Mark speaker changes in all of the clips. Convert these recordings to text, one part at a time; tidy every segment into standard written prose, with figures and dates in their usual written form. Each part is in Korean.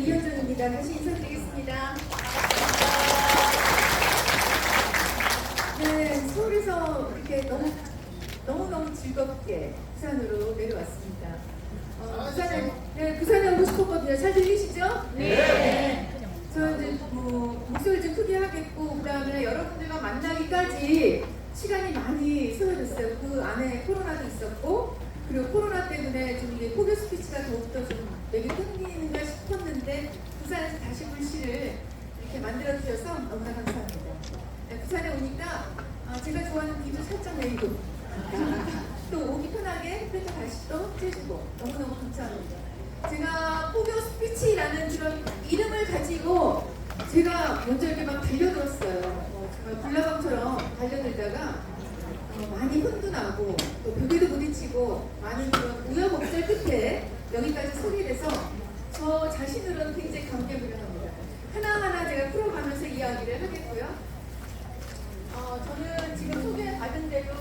Speaker 1: 이현정입니다. 다시 인사드리겠습니다. 네, 서울에서 이렇게 너무너무 즐겁게 부산으로 내려왔습니다. 부산에 오고 싶었거든요. 잘 들리시죠? 네. 저 이제 목소리 좀 크게 하겠고, 그 다음에 여러분들과 만나기까지 시간이 많이 소요됐어요. 그 안에 코로나도 있었고, 그리고 코로나 때문에 좀 이제 포교 스피치가 더욱더 좀 내게 끊기는가 싶었는데, 부산에서 다시 불씨를 이렇게 만들어주셔서 너무나 감사합니다. 네, 부산에 오니까 제가 좋아하는 비도 살짝 내리고, 또 오기 편하게 또 다시 또 째주고, 너무너무 감사합니다. 제가 포교 스피치라는 그런 이름을 가지고 제가 먼저 이렇게 막 달려들었어요. 정말 불나방처럼 달려들다가 많이 혼도 나고 또 벽에도 부딪히고 많은 그런 우여곡절 끝에 여기까지 서게 돼서 저 자신으로는 굉장히 감개무량합니다. 하나하나 제가 풀어가면서 이야기를 하겠고요. 저는 지금 소개받은 대로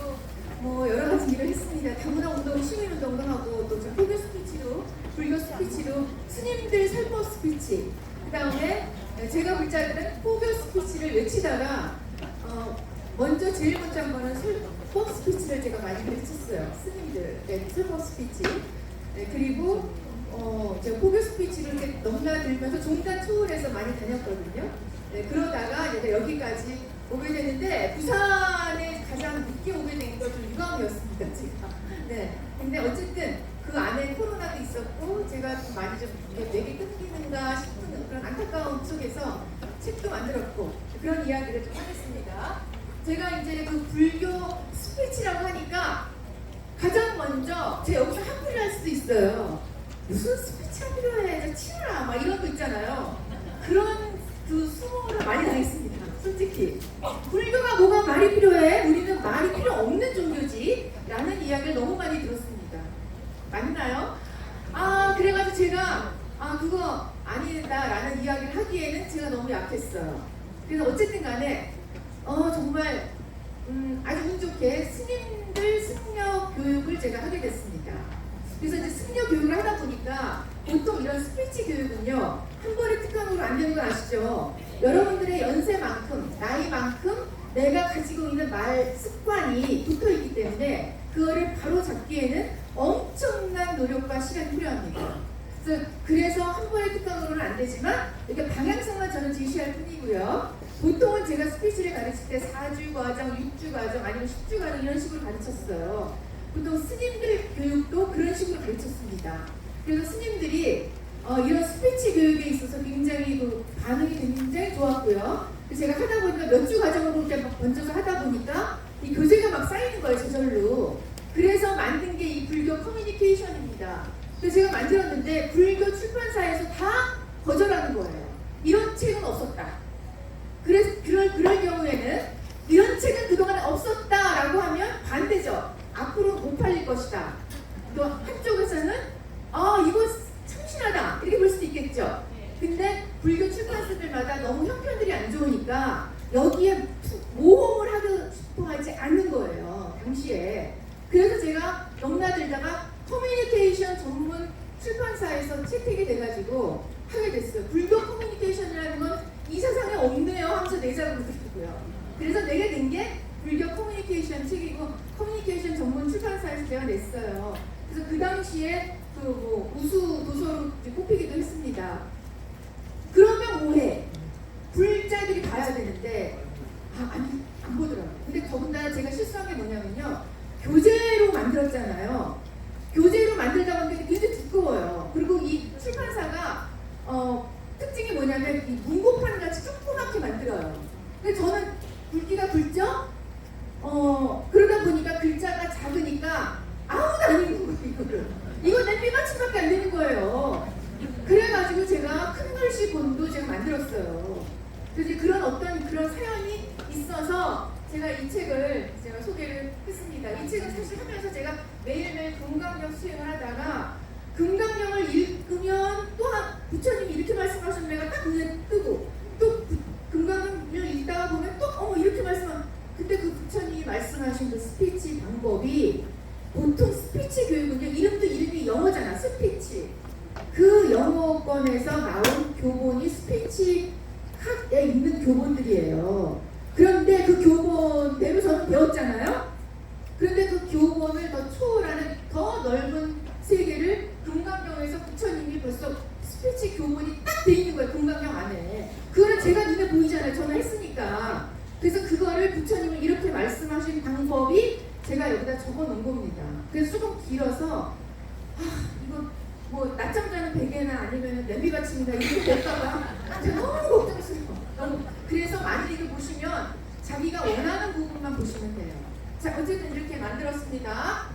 Speaker 1: 여러 가지 일을 했습니다. 다문화 운동, 시민 운동도 하고 또 포교 스피치로, 불교 스피치로 스님들 설법 스피치, 그 다음에 제가 볼 때는 포교 스피치를 외치다가 제일 먼저 한 거는 설법 스피치를 제가 많이 가르쳤어요. 스님들 설법 스피치. 그리고 제가 포교 스피치를 이렇게 넘나들면서 종단 초월해서 많이 다녔거든요. 그러다가 이제 여기까지 오게 되는데 부산에 가장 늦게 오게 된 건 좀 유감이었습니다, 제가. 네. 근데 어쨌든 그 안에 코로나도 있었고 제가 좀 많이 좀 내게 끊기는가 싶은 그런 안타까움 속에서 책도 만들었고 그런 이야기를 좀 하겠습니다. 제가 이제 그 불교 스피치라고 하니까 가장 먼저 제가 여기서 한풀이 할 수도 있어요. 무슨 스피치가 필요해? 치우라 막 이런 거 있잖아요. 그런 그 수모를 많이 당했습니다. 솔직히 불교가 뭐가 말이 필요해? 우리는 말이 필요 없는 종교지 라는 이야기를 너무 많이 들었습니다. 맞나요? 그래가지고 제가 그거 아니다 라는 이야기를 하기에는 제가 너무 약했어요. 그래서 어쨌든 간에 정말 아주 운 좋게 스님들 승려 교육을 제가 하게 됐습니다. 그래서 이제 승려 교육을 하다 보니까 보통 이런 스피치 교육은요 한 번에 특강으로 안 되는 거 아시죠? 여러분들의 연세만큼, 나이만큼 내가 가지고 있는 말 습관이 붙어있기 때문에 그거를 바로 잡기에는 엄청난 노력과 시간이 필요합니다. 그래서 한 번의 특강으로는 안 되지만 이렇게 방향성만 저는 제시할 뿐이고요. 보통은 제가 스피치를 가르칠 때 4주 과정, 6주 과정, 아니면 10주 과정 이런 식으로 가르쳤어요. 보통 스님들 교육도 그런 식으로 가르쳤습니다. 그래서 스님들이 이런 스피치 교육에 있어서 굉장히 반응이 굉장히 좋았고요. 제가 하다 보니까 몇 주 과정으로 이렇게 막 번져서 하다 보니까 이 교재가 막 쌓이는 거예요, 저절로. 그래서 만든 게 이 불교 커뮤니케이션입니다. 그래서 제가 만들었는데 불교 출판사에서 다 거절하는 거예요. 이런 책은 없었다. 그럴 경우에는 이런 책은 그동안 없었다라고 하면 반대죠. 앞으로 못 팔릴 것이다. 또 한쪽에서는 이거 참신하다 이렇게 볼 수도 있겠죠. 근데 불교 출판사들마다 너무 형편들이 안 좋으니까 여기에 모험을 하고 싶어 하지 않는 거예요, 당시에. 그래서 제가 넘나들다가 커뮤니케이션 전문 출판사에서 채택이 돼가지고 하게 됐어요. 불교 커뮤니케이션이라는 건 이 세상에 없네요 하면서 내작으로 들었고요. 그래서 내게 된 게 불교 커뮤니케이션 책이고 커뮤니케이션 전문 출판사에서 제가 냈어요. 그래서 그 당시에 우수 도서로 꼽히기도 했습니다. 그러면 뭐해? 불자들이 봐야 되는데 아니 안 보더라고요. 근데 더군다나 제가 실수한 게 뭐냐면요, 교재로 만들었잖아요. 교재로 만들다 보니까 굉장히 두꺼워요. 그리고 이 출판사가 특징이 뭐냐면 이 문고판 같이 조그맣게 만들어요. 근데 저는 굵기가 굵죠? 그러다 보니까 글자가 작으니까 아무도 안 읽는 거예요. 이거 내 삐맞춤밖에 안 되는 거예요. 그래가지고 제가 큰 글씨 본도 제가 만들었어요. 그래서 그런 사연이 있어서 제가 이 책을 제가 소개를 했습니다. 이 책은 사실 하면서 제가 매일매일 금강경 수행을 하다가 금강경을 읽으면 또한 부처님이 이렇게 말씀하셨는 내가 딱 눈에 뜨고 또 금강경을 읽다가 보면 또 이렇게 말씀하면 근데 그 부처님이 말씀하신 그 스피치 방법이 보통 스피치 교육은요 이름이 영어잖아. 스피치 그 영어권 교권에서 나온 교본이 스피치 학에 있는 교본들이에요. 그런데 그 교본대로 저는 배웠잖아요. 그런데 그 교본을 더 초월하는 더 넓은 세계를 금강경에서 부처님이 벌써 스피치 교본이 딱 돼 있는 거예요. 금강경 안에. 그거는 제가 눈에 보이잖아요. 저는 했으니까. 그래서 그거를 부처님이 이렇게 말씀하신 방법이 제가 여기다 적어 놓은 겁니다. 그래서 조금 길어서 이거 뭐 낮잠 자는 베개나 아니면 냄비 받침이나 이렇게 될까봐 제가 너무 걱정스러워. 그래서 많이 이거 보시면 자기가 원하는 부분만 보시면 돼요. 자, 어쨌든 이렇게 만들었습니다.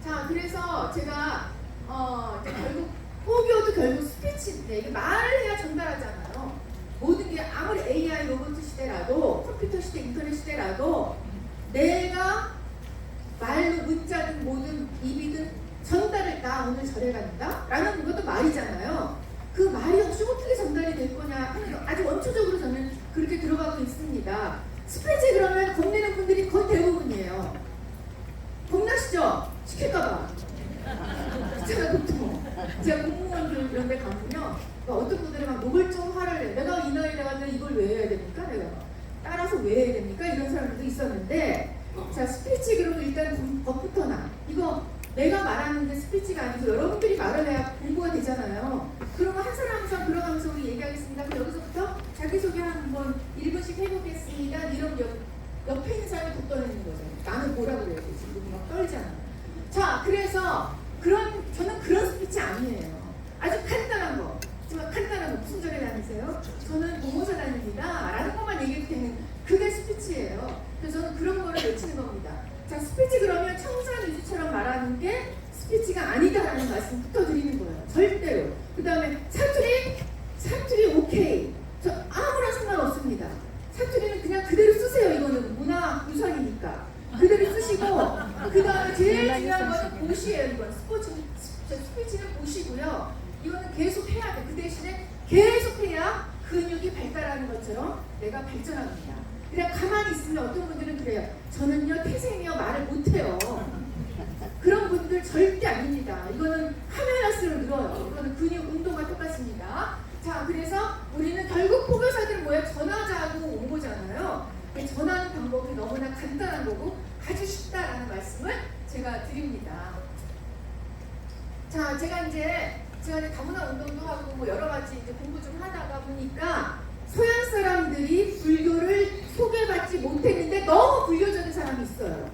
Speaker 1: 자, 그래서 제가 이제 결국 포교도 결국 스피치인데 이게 말을 해야 전달하잖아요. 모든 게 아무리 AI 로봇 시대라도 컴퓨터 시대, 인터넷 시대라도 내가 말로 문자든 뭐든 입이든 전달을 나 오늘 절에 간다 라는 것도 말이잖아요. 그 말이 없이 어떻게 전달이 될 거냐 하는 아주 원초적으로 저는 그렇게 들어가고 있습니다. 스피치 그러면 겁내는 분들이 거의 대부분이에요. 겁나시죠? 시킬까봐. 제가 보통 제가 공무원들 이런 데 가면요, 어떤 분들이 막 노골적 화를 내. 내가 이 나이에 갔는데 이걸 왜 해야 됩니까? 내가 따라서 왜 해야 됩니까? 이런 사람들도 있었는데, 자, 스피치 그러면 일단 법부터나 이거 내가 말하는 게 스피치가 아니고 여러분들이 말을 해야 공부가 되잖아요. 그러면 한 사람 한 사람 들어가면서 우리 얘기하겠습니다. 그럼 여기서부터 자기소개 한번 1분씩 해보겠습니다. 이런 옆에 있는 사람이 돋떠내는 거죠. 나는 뭐라고 그래야 되지? 지금 막 떨잖아. 자, 그래서 저는 그런 스피치 아니에요. 아주 간단한 거. 정말 간단한 거. 무슨 절에 다니세요? 저는 공모사 다닙니다. 라는 것만 얘기해도 되는 그게 스피치예요. 그래서 저는 그런 거를 외치는 겁니다. 자, 스피치 그러면 청산유지처럼 말하는 게 스피치가 아니다라는 말씀부터 드리는 거예요. 절대로. 그 다음에 사투리 오케이. 저 아무런 상관없습니다. 사투리는 그냥 그대로 쓰세요. 이거는 문화 유산이니까. 그대로 쓰시고, 그 다음에 제일 중요한 거는 보시예요. 이건 스피치는 보시고요. 이거는 계속 해야 돼. 그 대신에 계속 해야 근육이 발달하는 것처럼 내가 발전합니다. 그냥 가만히 있으면 어떤 분들은 그래요. 저는요 태생이요 말을 못해요. 그런 분들 절대 아닙니다. 이거는 하면 할수록 늘어요. 이거는 근육 운동과 똑같습니다. 자, 그래서 우리는 결국 포교사들은 뭐야? 전하자고 온 거잖아요. 전하는 방법이 너무나 간단한 거고 아주 쉽다라는 말씀을 제가 드립니다. 자, 제가 이제 다문화 운동도 하고 뭐 여러 가지 이제 공부 좀 하다가 보니까 서양 사람들이 불교를 소개받지 못했는데 너무 불교적인 사람이 있어요.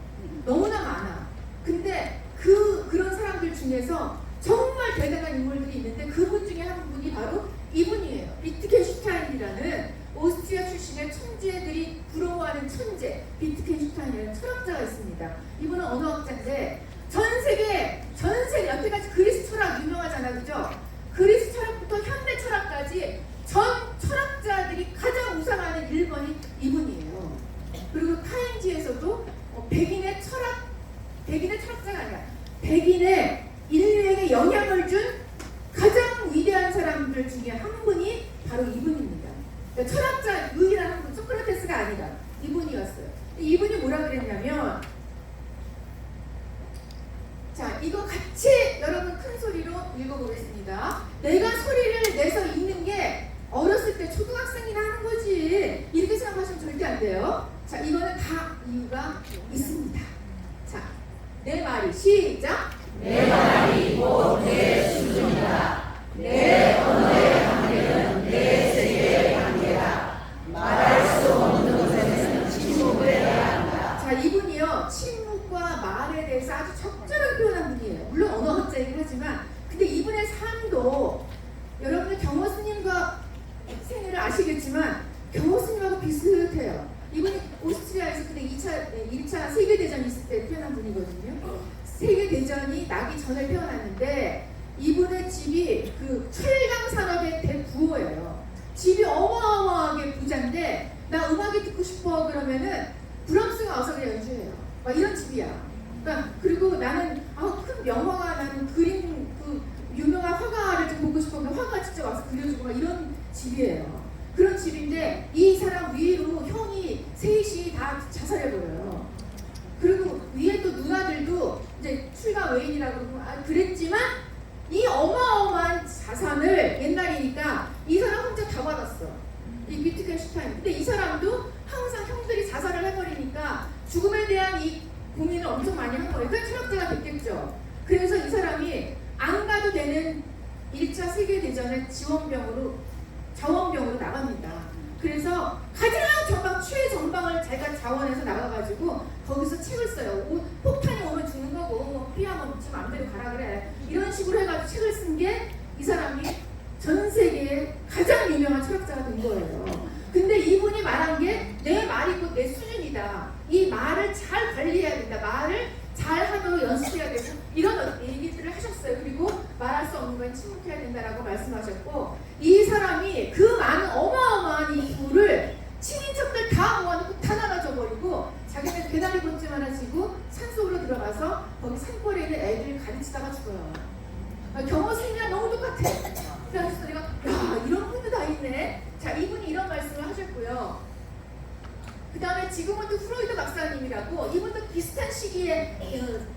Speaker 1: 너무나 많아. 근데 그런 사람들 중에서 정말 대단한 인물들이 있는데 그분 중에 한 분이 바로 이분이에요. 비트겐슈타인이라는 오스트리아 출신의 천재들이 부러워하는 천재 비트겐슈타인이라는 철학자가 있습니다. 이분은 언어학자인데 전 세계 여태까지 그리스 철학 유명하잖아, 그죠? 그리스 철학부터 현대 철학까지 전 철학자들이 가장 우상하는 1번이 이분이에요. 그리고 타임지에서도 백인의 철학자가 아니라 백인의 인류에게 영향을 준 가장 위대한 사람들 중에 한 분이 바로 이분입니다. 그러니까 철학자 유일한 한 분, 소크라테스가 아니라 이분이었어요. 이분이 뭐라 그랬냐면, 자, 이거 같이 여러분 큰 소리로 읽어보겠습니다. 내가 소리를 내서 읽는 게 어렸을 때 초등학생이나 하는 거지 이렇게 생각하시면 절대 안 돼요. 자, 이거는 다 이유가 있습니다. 자, 내 말이 시작.
Speaker 2: 내 말이 곧 내 수준이다. 내 언어의 관계는 내 세계의 관계다. 말할 수 없는 것에는 침묵을 해야 한다.
Speaker 1: 자, 이분이요 침묵과 말에 대해서 아주 적절하게 표현한 분이에요. 물론 언어학자이긴 하지만, 근데 이분의 삶도 여러분들 경호 스님과 생애를 아시겠지만 경호 스님하고 비슷해요. 이분이 오스트리아에서 그때 1차 세계대전이 있을 때 태어난 분이거든요. 세계대전이 나기 전에 태어났는데 이분의 집이 그 철강 산업의 대부호예요. 집이 어마어마하게 부자인데 나 음악이 듣고 싶어 그러면은 브람스가 와서 그냥 연주해요. 막 이런 집이야. 그러니까 그리고 나는 큰 명화가, 나는 그림 그 유명한 화가를 좀 보고 싶으면 화가 직접 와서 그려주고 막 이런 집이에요. 그런 집인데 이 사람 위로 형이 셋이 다 자살해버려요. 그리고 위에 또 누나들도 이제 출가 외인이라고 그랬지만 이 어마어마한 자산을 옛날이니까 이 사람 혼자 다 받았어. 이 비트겐슈타인. 근데 이 사람도 항상 형들이 자살을 해버리니까 죽음에 대한 이 고민을 엄청 많이 한 거예요. 그러니까 철학자가 됐겠죠. 그래서 이 사람이 안 가도 되는 1차 세계대전의 자원병으로 나갑니다. 그래서 가장 전방, 최전방을 자기가 자원해서 나가가지고 거기서 책을 써요. 폭탄이 오면 죽는 거고 뭐 피하면 지 마음대로 가라 그래. 이런 식으로 해가지고 책을 쓴 게 이 사람이 전 세계에 가장 유명한 철학자가 된 거예요. 근데 이분이 말한 게 내 말이 곧 내 수준이다. 이 말을 잘 관리해야 된다. 말을 잘 하도록 연습해야 되고 이런 얘기들을 하셨어요. 그리고 말할 수 없는 건 침묵해야 된다라고 말씀하셨고 이 사람이 그 많은 어마어마한 이 부를 친인척들 다 모아놓고 다 나눠줘버리고 자기는 배다리 본쯤 하나 지고 산속으로 들어가서 거기 산골에 있는 애들을 가르치다가 죽어요. 경호 생이랑 너무 똑같아. 그래서 내가 야 이런 분도 다 있네. 자 이분이 이런 말씀을 하셨고요. 그 다음에 지금은 또 프로이드 박사님이라고 이분도 비슷한 시기에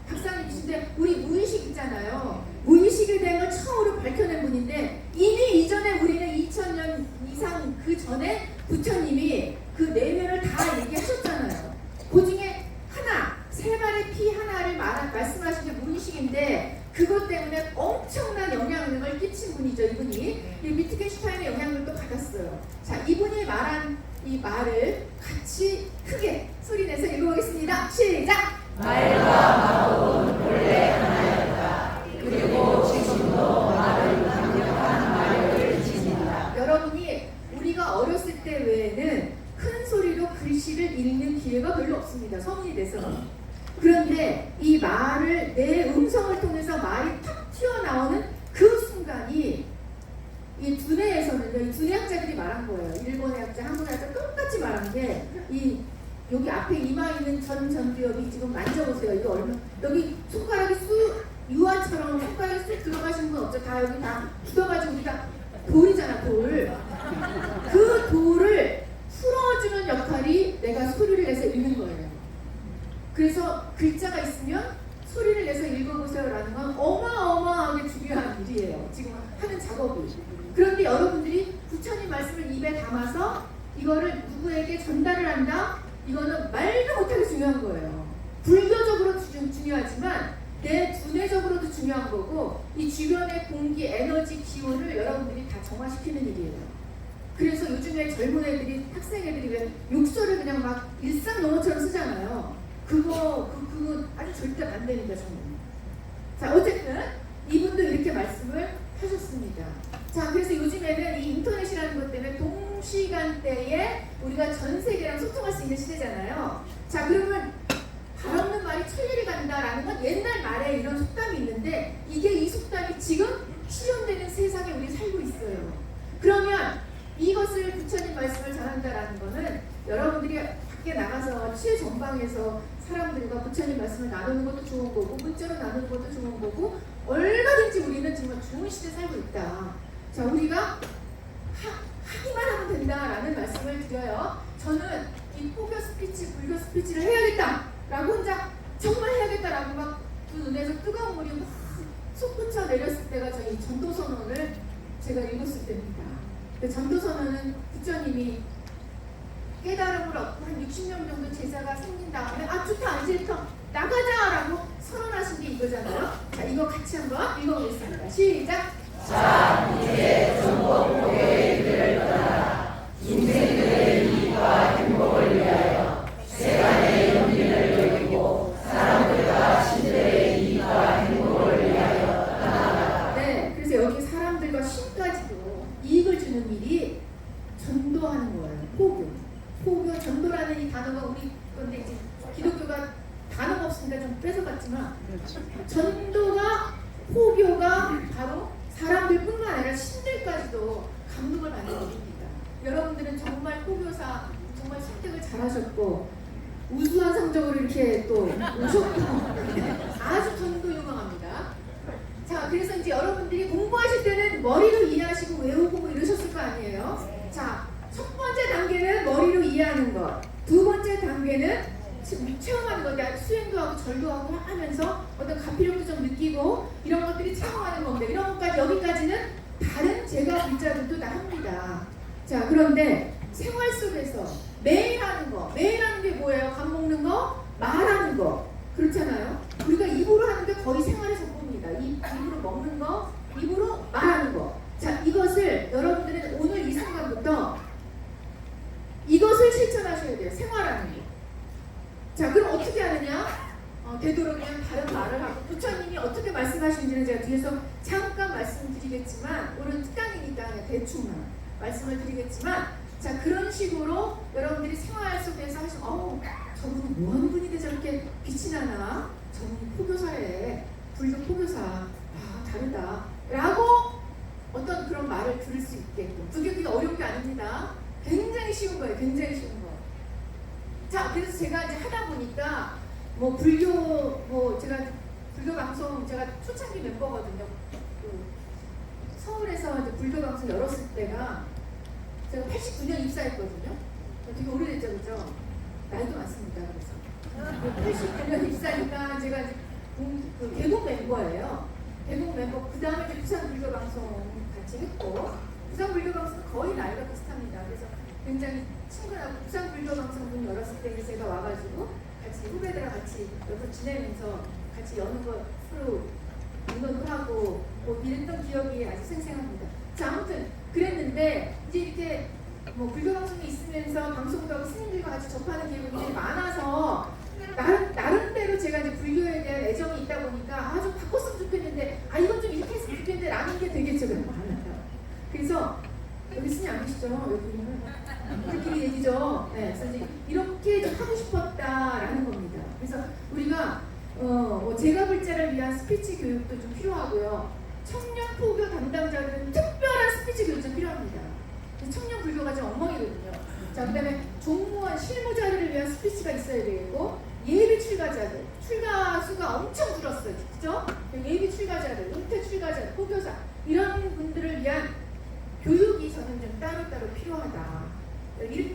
Speaker 1: 박사님이신데 우리 무의식 있잖아요. 무의식에 대한 걸 처음으로 밝혀낸 분인데 이미 이전에 우리는 2000년 이상 그 전에 부처님이 그 내면을 다 얘기하셨잖아요. 그 중에 하나, 세 발의 피 하나를 말씀하신 게 무의식인데 그것 때문에 엄청난 영향력을 끼친 분이죠. 이분이 이 비트겐슈타인의 영향력도 받았어요. 자, 이분이 말한 이 말을 같이 크게 소리내서 읽어보겠습니다. 시작!
Speaker 2: 말과 마음은 본래 하나였다. 그리고 지금도 말은 강력한 마력을 지닌다.
Speaker 1: 여러분이 우리가 어렸을 때 외에는 큰 소리로 글씨를 읽는 기회가 별로 없습니다. 성인이 돼서. 그런데 이 말을 내 음성을 통해서 말이 탁 튀어나오는 그 순간이 이 두뇌에서는요, 이 두뇌학자들이 말한 거예요. 일본의 학자, 한국의 학자 똑같이 말한 게 이 여기 앞에 이마에 있는 전두엽이 지금 만져보세요. 이거 얼마 여기 손가락이 유화처럼 손가락이 쑥 들어가신 분 없죠? 다 여기 다 굳어가지고 우리가 돌이잖아, 돌. 그 돌을 풀어주는 역할이 내가 소리를 내서 읽는 거예요. 그래서 글자가 있으면 소리를 내서 읽어보세요라는 건 어마어마하게 중요한 일이에요. 지금 하는 작업이. 그런데 여러분들이 부처님 말씀을 입에 담아서 이거를 누구에게 전달을 한다? 이거는 말도 못하게 중요한 거예요. 불교적으로 중요하지만 내 두뇌적으로도 중요한 거고 이 주변의 공기, 에너지, 기온을 여러분들이 다 정화시키는 일이에요. 그래서 요즘에 젊은 애들이, 학생 애들이 왜 욕설을 그냥 막 일상 용어처럼 쓰잖아요. 그거 아주 절대 안 됩니다, 저는. 자, 어쨌든 이분도 이렇게 말씀을 하셨습니다. 자, 그래서 요즘에는 이 인터넷이라는 것 때문에 동시간대에 우리가 전 세계랑 소통할 수 있는 시대잖아요. 자, 그러면 발 없는 말이 천리를 간다라는 건 옛날 말에 이런 속담이 있는데 이 속담이 지금 실현되는 세상에 우리 살고 있어요. 그러면 이것을 부처님 말씀을 전한다라는 거는 여러분들이 밖에 나가서 최전방에서 사람들과 부처님 말씀을 나누는 것도 좋은 거고 문자로 나누는 것도 좋은 거고 얼마든지 우리는 정말 좋은 시대에 살고 있다. 자, 우리가 하기만 하면 된다라는 말씀을 드려요. 저는 이 포교 스피치, 불교 스피치를 해야겠다라고 혼자 정말 해야겠다라고 막 두 눈에서 뜨거운 물이 막 솟구쳐 내렸을 때가 저희 전도선언을 제가 읽었을 때입니다. 그 전도선언은 부처님이 깨달음을 얻고 한 60명 정도 제자가 생긴 다음에 좋다 이제부터 나가자라고 선언하신 게 이거잖아요. 자, 이거 같이 한번 읽어보겠습니다. 시작!
Speaker 2: 자, 이제 전국 교회의 길을 떠나라. 인생들의 이익과 행복을 위하여 세간의 연민을 여기고 사람들과 신들의 이익과 행복을 위하여 떠나라.
Speaker 1: 네, 그래서 여기 사람들과 신까지도 이익을 주는 일이 전도하는 거예요. 포교, 전도라는 이 단어가 우리 건데 이제 기독교가 단어가 없으니까 좀 뺏어갔지만 전도가, 포교가 바로 사람들뿐만 아니라 신들까지도 감동을 받는 일입니다. 여러분들은 정말 포교사 정말 선택을 잘하셨고 우수한 성적으로 이렇게 또 오셨고 아주 전도 유망합니다. 자, 그래서 이제 여러분들이 공부하실 때는 머리로 이해하시고 외우고 뭐 이러셨을 거 아니에요. 자, 첫 번째 단계는 머리로 이해하는 것. 두 번째 단계는 체험하는 건데 수행도 하고 절도 하고 하면서 어떤 가피력도 좀 느끼고 이런 것들이 체험하는 건데 이런 생활은 또 다 합니다. 자, 그런데 생활 속에서 매일 하는 게 뭐예요? 밥 먹는 거, 말하는 거. 그렇잖아요. 우리가 입으로 하는 게 거의 생활의 전부입니다. 입으로 먹는 거, 입으로 말하는 거. 자, 이것을 여러분들은 오늘 이 순간부터 이것을 실천하셔야 돼요. 생활하는 거. 자, 그럼 어떻게 하느냐? 되도록이면 다른 말을 하고, 부처님이 어떻게 말씀하시는지는 제가 뒤에서 잠깐 말씀드리겠지만, 오늘 특강이니까 그냥 대충만 말씀을 드리겠지만, 자, 그런 식으로 여러분들이 생활 속에서 하시면, 저분은 뭐 하는 분인데 저렇게 빛이 나나? 저분이 포교사래. 불교 포교사. 다르다. 라고 어떤 그런 말을 들을 수 있게끔. 그게 어려운 게 아닙니다. 굉장히 쉬운 거예요. 굉장히 쉬운 거. 자, 그래서 제가 이제 하다 보니까, 제가 불교 방송, 제가 초창기 멤버거든요. 서울에서 이제 불교 방송 열었을 때가 제가 89년 입사했거든요. 되게 오래됐죠, 그죠? 나이도 많습니다. 그래서 89년 입사니까 제가 이제 개국 멤버예요. 개국 멤버. 그 다음에 이제 부산 불교 방송 같이 했고, 부산 불교 방송은 거의 나이가 비슷합니다. 그래서 굉장히 친근하고, 부산 불교 방송 문 열었을 때 제가 와가지고 같이 후배들랑 같이 여기서 지내면서 같이 여는 거 서로 운동도 하고 이랬던 기억이 아주 생생합니다. 자, 아무튼 그랬는데 이제 이렇게 불교 방송이 있으면서 방송도 하고 스님들과 같이 접하는 기회가 굉장히 많아서 나름대로 제가 이제 불교에 대한 애정이 있다 보니까 좀 바꿨으면 좋겠는데 이건 좀 이렇게 했으면 좋겠는데 라는 게 되게 제가 많아요. 그래서 여기 스님 안 계시죠? 여기는 우리끼리 얘기죠. 네, 그래서 이렇게 좀 하고 싶었다라는 겁니다. 그래서 우리가 제가 불자를 위한 스피치 교육도 좀 필요하고요. 청년 포교 담당자들은 특별한 스피치 교육이 좀 필요합니다. 청년 불교가 좀 엉망이거든요. 자, 그다음에 종무원 실무자들을 위한 스피치가 있어야 되고, 예비 출가자들, 출가 수가 엄청 줄었어요. 그죠? 예비 출가자들, 은퇴 출가자들, 포교사 이런 분들을 위한 교육이 저는 좀 따로따로 필요하다.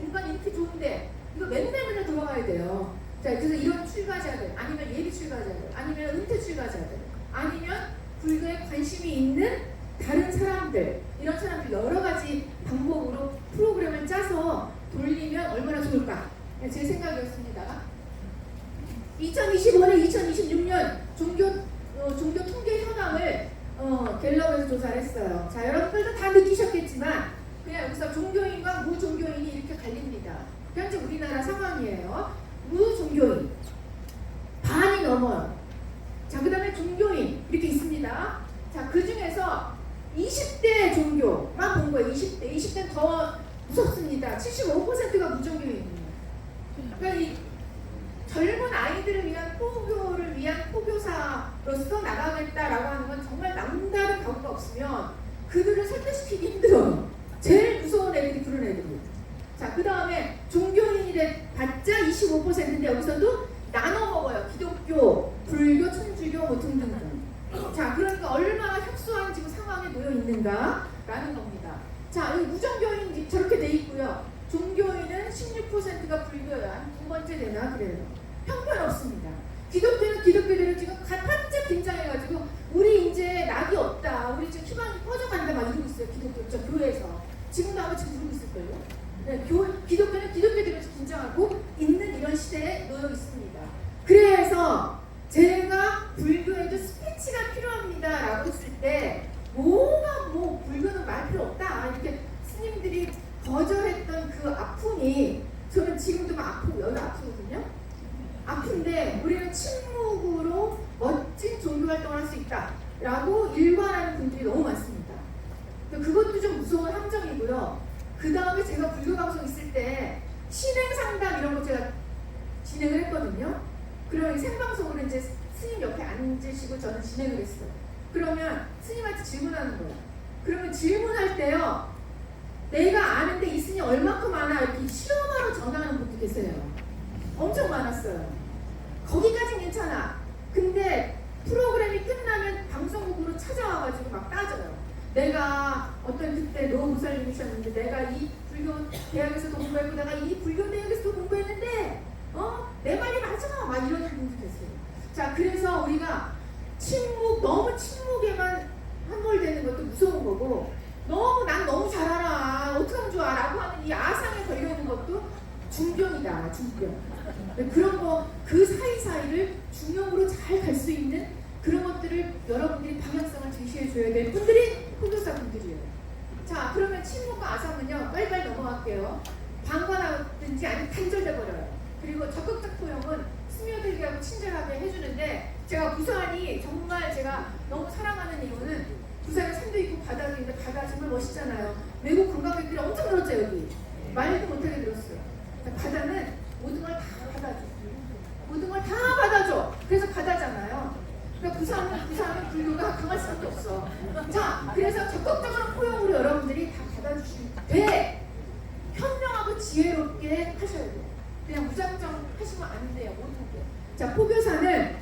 Speaker 1: 공간이 이렇게 좋은데 이거 맨날 돌아가야 돼요. 자, 그래서 이런 출가자들, 아니면 예비 출가자들, 아니면 은퇴 출가자들, 아니면 불교에 관심이 있는 다른 사람들, 이런 사람들 여러 가지 방법으로 프로그램을 짜서 돌리면 얼마나 좋을까? 제 생각이었습니다. 2025년, 2026년 종교 통계 현황을 갤럽에서 조사를 했어요. 자, 여러분들도 다 느끼셨겠지만 그냥 여기서 종교인과 무종교인이 이렇게 갈립니다. 현재 우리나라 상황이에요. 무종교인 반이 넘어요. 자, 그 다음에 종교인 이렇게 있습니다. 자, 그 중에서 20대 종교만 본 거예요. 20대는 더 무섭습니다. 75%가 무종교인이에요. 그러니까 이 젊은 아이들을 위한 포교를 위한 포교사로서 나가겠다라고 하는 건 정말 남다른 각오가 없으면 그들을 설득시키기 힘들어요. 제일 무서운 애들이 그런 애들이에요. 자, 그 다음에 종교인이 봤자 25%인데 여기서도 나눠 먹어요. 기독교, 불교, 천주교 등등등. 자, 그러니까 얼마나 협소한 지금 상황에 놓여 있는가라는 겁니다. 자, 여기 무종교인 저렇게 돼 있고요. 종교인은 16%가 불교야. 두 번째 되나 그래요. 형편없습니다. 기독교는 기독교대로 지금 반짝 긴장해가지고 우리 이제 낙이 없다. 우리 지금 희망이 꺼져간다 막 이러고 있어요. 기독교 저 교회에서. 지금도 아마 지금 그러고 있을걸요. 네, 기독교는 기독교대로 긴장하고 있는 이런 시대에 놓여 있습니다. 그래서 제가 불교에도 스피치가 필요합니다라고 했을 때 뭐가 불교는 말 필요 없다 이렇게 스님들이 거절했던 그 아픔이 저는 지금도 막 아프고 여기 아프거든요. 아픈데 우리는 침묵으로 멋진 종교 활동을 할 수 있다라고 일관하는 분들이 너무 많습니다. 그것도 좀 무서운 함정이고요. 그 다음에 제가 불교 방송 있을 때 신행 상담 이런 거 제가 진행을 했거든요. 그러면 생방송으로 이제 스님 옆에 앉으시고 저는 진행을 했어요. 그러면 스님한테 질문하는 거예요. 그러면 질문할 때요, 내가 아는데 이 스님 얼마큼 아나 이렇게 실험하러 전화하는 분도 계세요. 엄청 많았어요. 거기까진 괜찮아. 근데 프로그램이 끝나면 방송국으로 찾아와가지고 막 따져요. 내가 어떤 그때 노무살님이셨는데 내가 이 불교 대학에서도 공부했고 내가 이 불교 대학에서도 공부했는데 내 말이 맞아 막 이러는 분도 계세요. 자, 그래서 우리가 너무 침묵에만 함몰되는 것도 무서운 거고 난 너무 잘 중병. 그런 거, 그 사이사이를 중용으로 잘 갈 수 있는 그런 것들을 여러분들이 방향성을 제시해 줘야 될 분들이 포교사 분들이에요. 자, 그러면 친목과 아사는요, 빨리빨리 넘어갈게요. 방관하든지 아니면 단절돼 버려요. 그리고 적극적 포용은 스며들게 하고 친절하게 해주는데, 제가 부산이 정말 제가 너무 사랑하는 이유는 부산에 산도 있고 바다도 있는데 바다 정말 멋있잖아요. 외국 관광객들이 엄청 늘었죠 여기. 말도 못하게 늘었어요. 바다는 모든 걸 다 받아줘. 모든 걸 다 받아줘. 그래서 바다잖아요. 그러니까 부산은 불교가 강할 수밖에 없어. 자, 그래서 적극적으로 포용으로 여러분들이 다 받아주시면 돼. 현명하고 지혜롭게 하셔야 돼요. 그냥 무작정 하시면 안 돼요. 모든 게. 자, 포교사는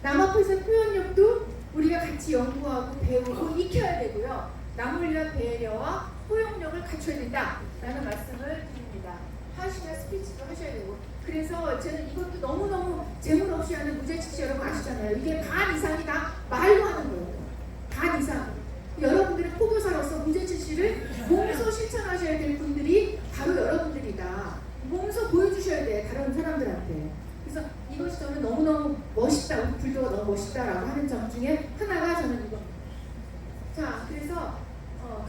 Speaker 1: 남 앞에서 표현력도 우리가 같이 연구하고 배우고 익혀야 되고요. 남을 위한 배려와 포용력을 갖춰야 된다라는 말씀을 드립니다. 하시면 스피치도 하셔야 되고. 그래서 저는 이것도 너무너무 재물 없이 하는 무죄측시 여러분 아시잖아요. 이게 반 이상이 다 말로 하는 거예요. 반 이상. 여러분들은 포교사로서 무죄측시를 몸소 실천하셔야 될 분들이 바로 여러분들이다. 몸소 보여주셔야 돼, 다른 사람들한테. 그래서 이것이 저는 너무너무 멋있다, 우리 불교가 너무 멋있다라고 하는 점 중에 하나가 저는 이거. 자, 그래서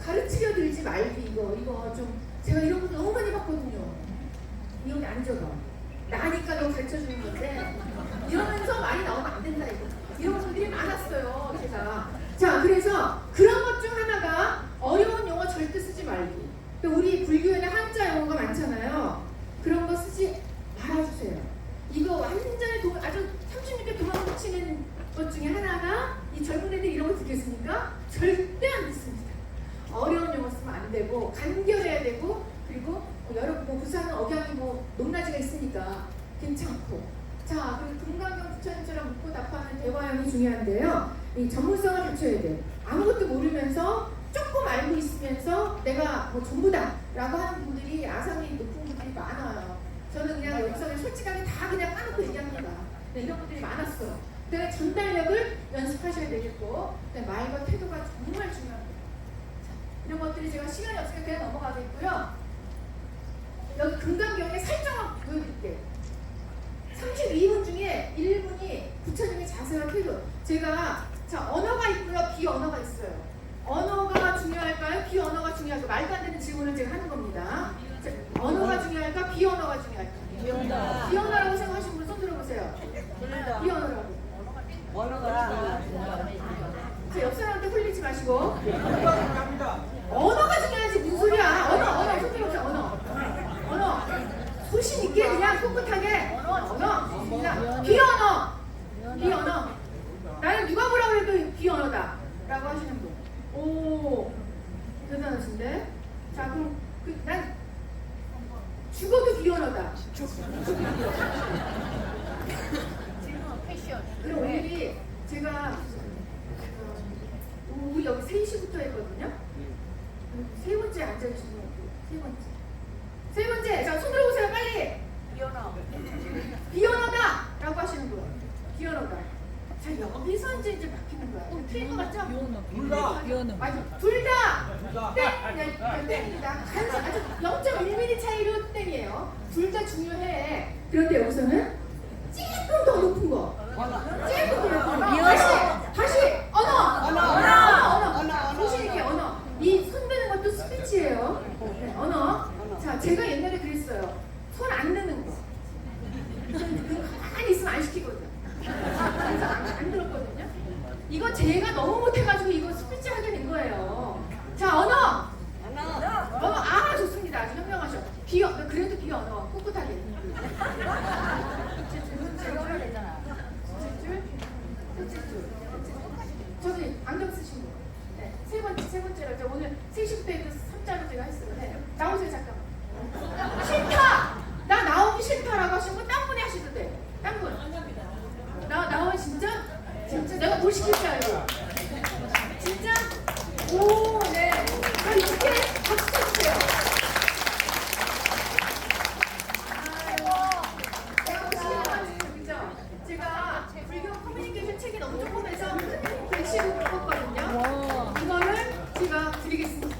Speaker 1: 가르치려 들지 말기 이거 좀 제가 이런 거 너무 많이 봤거든요. 이런 게 안 적어. 나니까 너 가르쳐 주는 건데 이러면서 말이 나오면 안 된다 이거. 이런 분들이 많았어요, 제가. 자, 그래서 그런 것 중 하나가 어려운 용어 절대 쓰지 말기. 우리 불교에는 한자 용어가 많잖아요. 그런 거 쓰지 말아주세요. 이거 완전히 아주 36개 도망치는 것 중에 하나가 이 젊은 애들 이런 거 듣겠습니까? 절대 안 듣습니다. 어려운 용어 쓰면 안 되고 간결해야 되고, 그리고 여러분 부산은 억양이 높낮이가 있으니까 괜찮고. 자, 그리고 금강경 부처님처럼 묻고 답하는 대화형이 중요한데요. 이 전문성을 갖춰야 돼요. 아무것도 모르면서 조금 알고 있으면서 내가 전부다 라고 하는 분들이 아상이 높은 분들이 많아요. 저는 그냥 여기서 솔직하게 다 그냥 까놓고 얘기합니다. 네, 이런 분들이 많았어요. 그다음에 전달력을 연습하셔야 되겠고, 말과 태도가 정말 중요합니다. 자, 이런 것들이 제가 시간이 없으니까 그냥 넘어가겠고요. 여기 금강경에 살짝만 보여드릴게요. 32분 중에 1분이 부처님의 자세와 태도. 제가 자, 언어가 있고요, 비언어가 있어요. 언어가 중요할까요? 비언어가 중요할까요? 말도 안 되는 질문을 제가 하는 겁니다. 자, 언어가 중요할까? 비언어가 중요할까? 비언어라고 생각하시는 분 손 들어보세요. 비언어라고.
Speaker 3: 언어가
Speaker 1: 자, 옆 사람한테 흘리지 마시고. 언어가 중요하지 무슨 소리야? 언어 손 들어보세요. 언어. 소신 있게 그냥 꿋꿋하게 언어. 비언어. 나는 누가 뭐라 그래도 비언어다 라고 하시는 분. 오, 대단하신데? 자, 그럼 난 죽어도 비언어다. 그럼 오늘이 제가 우리 여기 3시부터 했거든요. 세 번째 앉아주시는 분. 세 번째. 자, 손 들어보세요. 빨리. 비언어다 라고 하시는 분. 비언어다. 자, 여기서 이제 바뀌는 거야. 틀린 거 맞죠?
Speaker 3: 비언어.
Speaker 1: 맞아. 둘 다. 땡입니다. 아주 0.1mm 차이로 땡이에요. 둘 다 중요해. 그런데 여기서는 조금 더 높은 거. 조금 더 높은 거. 다시. 언어. 소신 있게 언어. 이 손 드는 것도 스피치예요. 네, 언어. 자, 제가 옛날에 그랬어요. 손 안 드는 거. 가만히 있으면 안 시키거든. 그래서 안 들었거든요. 이거 제가 너무 못해가지고 이거 스피치 하게 된 거예요. 자, 언어. 아, 좋습니다. 아주 현명하셔. 그래도 비언어. 꿋꿋하게. 제가 하면 되잖아. 첫째 줄. 저기 안경 쓰신 거. 네, 세 번째로 오늘 30대에도 3자로 제가 했어요. 네. 나오세요, 잠깐만. 싫다. 나 나오기 싫다라고 하신 분 딴 분이 하셔도 돼. 딴 분. 나오면 진짜 내가 뭘 시킬 줄 알고. 진짜? 오, 네. 그럼 이렇게 박수 쳐주세요. 제가 불교 커뮤니케이션 책이 너무 조금해서 글씨로 바꿨거든요. 이거를 제가 드리겠습니다.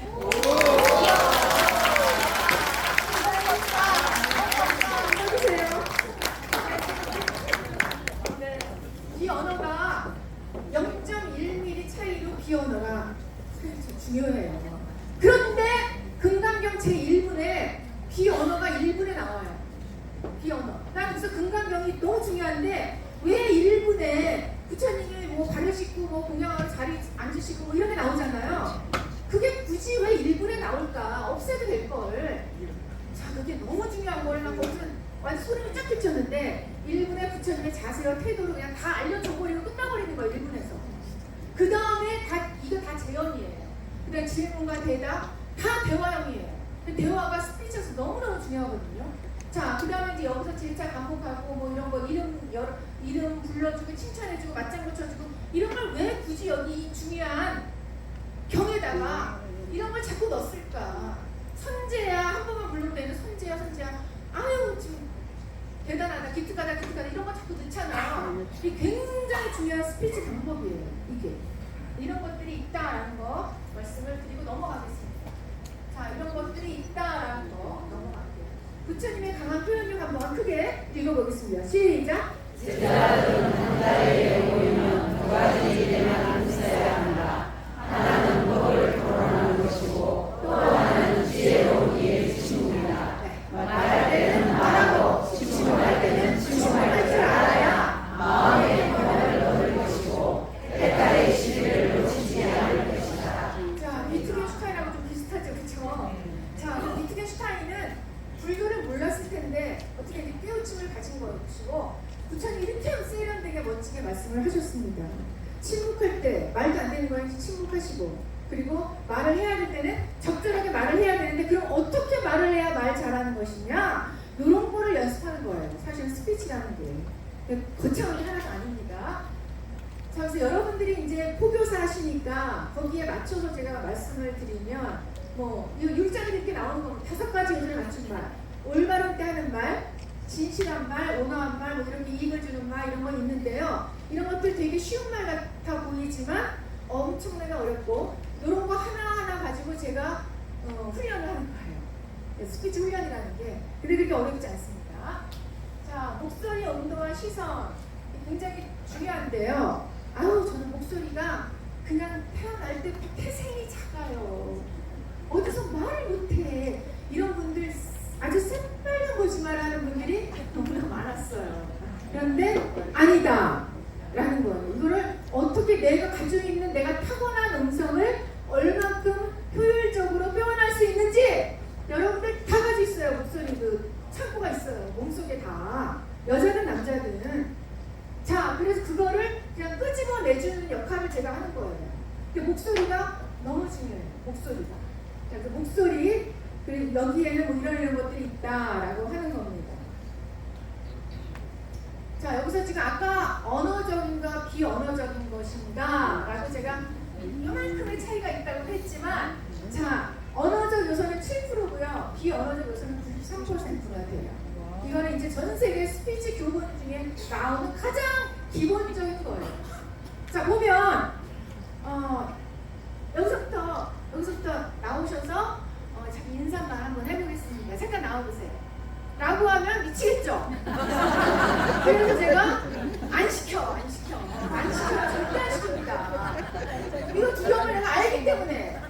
Speaker 1: 비언어가 1분에 나와요. 비언어. 난 그래서 근간경이 너무 중요한데 왜 1분에 부처님이 뭐 발을 씻고 뭐 공양하러 자리 앉으시고 뭐 이런 게 나오잖아요. 그게 굳이 왜 1분에 나올까? 없애도 될 걸. 자, 그게 너무 중요한 걸 난 거기서 완전 소름이 쫙 끼쳤는데 1분에 부처님의 자세와 태도를 그냥 다 알려줘버리고 끝나버리는 거예요. 1분에서. 그 다음에 이거 다 재현이에요. 그 다음에 질문과 대답 다 대화형이에요. 대화가 스피치에서 너무너무 중요하거든요. 자, 그 다음에 이제 여기서 질차 반복하고 뭐 이런 거 이름 불러주고 칭찬해주고 맞장구 쳐주고 이런 걸 왜 굳이 여기 이 중요한 경에다가 이런 걸 자꾸 넣었을까? 선재야 한 번만 부르면 되는 선재야 아유 지금 대단하다 기특하다 이런 거 자꾸 넣잖아. 이게 굉장히 중요한 스피치 방법이에요. 이게 이런 것들이 있다라는 거 말씀을 드리고 넘어가겠습니다. 자, 이런 것들이 있다라는 거 넘어갈게요. 부처님의 강한 표현력 한번 크게 읽어보겠습니다. 시작.
Speaker 2: 제자들은 한 자리에 모이면 두 가지 일에만 있어야 한다. 하나는 법을 토론하는 것이고 또 하나는 지혜로우기의 친구이다. 말할 때는 말하고 침묵할 때는 침묵할 줄 알아야 마음의 평화를 얻을 것이고 해탈의 시비를 놓치지 않을 것이다.
Speaker 1: 자, 위트겐슈타인하고 좀 비슷하죠, 그렇죠? 자, 위트겐슈타인은 불교를 몰랐을 텐데 어떻게 이렇게 깨우침을 가진 것이고 부처님이 이렇게 세련되게 멋지게 말씀을 하셨습니다. 침묵할 때 말도 안 되는 거에 침묵하시고 그리고 말을 해야 될 때는 적절하게 말을 해야 되는데 그럼 어떻게 말을 해야 말 잘하는 것이냐? 이런 거를 연습하는 거예요. 사실은 스피치라는 게 거창한 게 하나가 아닙니다. 자, 그래서 여러분들이 이제 포교사 하시니까 거기에 맞춰서 제가 말씀을 드리면 뭐 율장이 이렇게 나오는 거 5가지 요소를 맞춘 말, 올바른 때 하는 말, 진실한 말, 온화한 말, 뭐 이렇게 이익을 주는 말 이런 건 있는데요. 이런 것들 되게 쉬운 말 같아 보이지만 엄청나게 어렵고 이런 거 하나하나 가지고 제가 훈련을 하는 거예요. 스피치 훈련이라는 게. 근데 그렇게 어렵지 않습니다. 자, 목소리 온도와 시선 굉장히 중요한데요. 아우, 저는 목소리가 그냥 태어날 때 태생이 작아요. 어디서 말을 못해. 이런 분들 아주 새빨간 거짓말하는 분들이 너무나 많았어요. 그런데 아니다 라는 거예요. 이거를 어떻게 내가 가지고 있는 내가 타고난 음성을 얼만큼 효율적으로 표현할 수 있는지 여러분들 다 가지고 있어요. 목소리 그 창고가 있어요. 몸속에 다. 여자든 남자든. 자, 그래서 그거를 그냥 끄집어 내주는 역할을 제가 하는 거예요. 근데 목소리가 너무 중요해요. 목소리가. 자, 그 목소리 그리고 여기에는 뭐 이런 것들이 있다라고 하는 겁니다. 자, 여기서 지금 아까 언어적인가 비언어적인 것인가 라고 제가 요만큼의 차이가 있다고 했지만 자, 언어적 요소는 7%고요. 비언어적 요소는 93%가 돼요. 이거는 이제 전 세계 스피치 교본 중에 나오는 가장 기본적인 거예요. 자, 보면 여기서부터 나오셔서 자기 인사말 한번 해보겠습니다. 잠깐 나와보세요. 라고 하면 미치겠죠? 그래서 제가 안 시켜. 절대 안 시킵니다. 이거 두려움을 내가 알기 때문에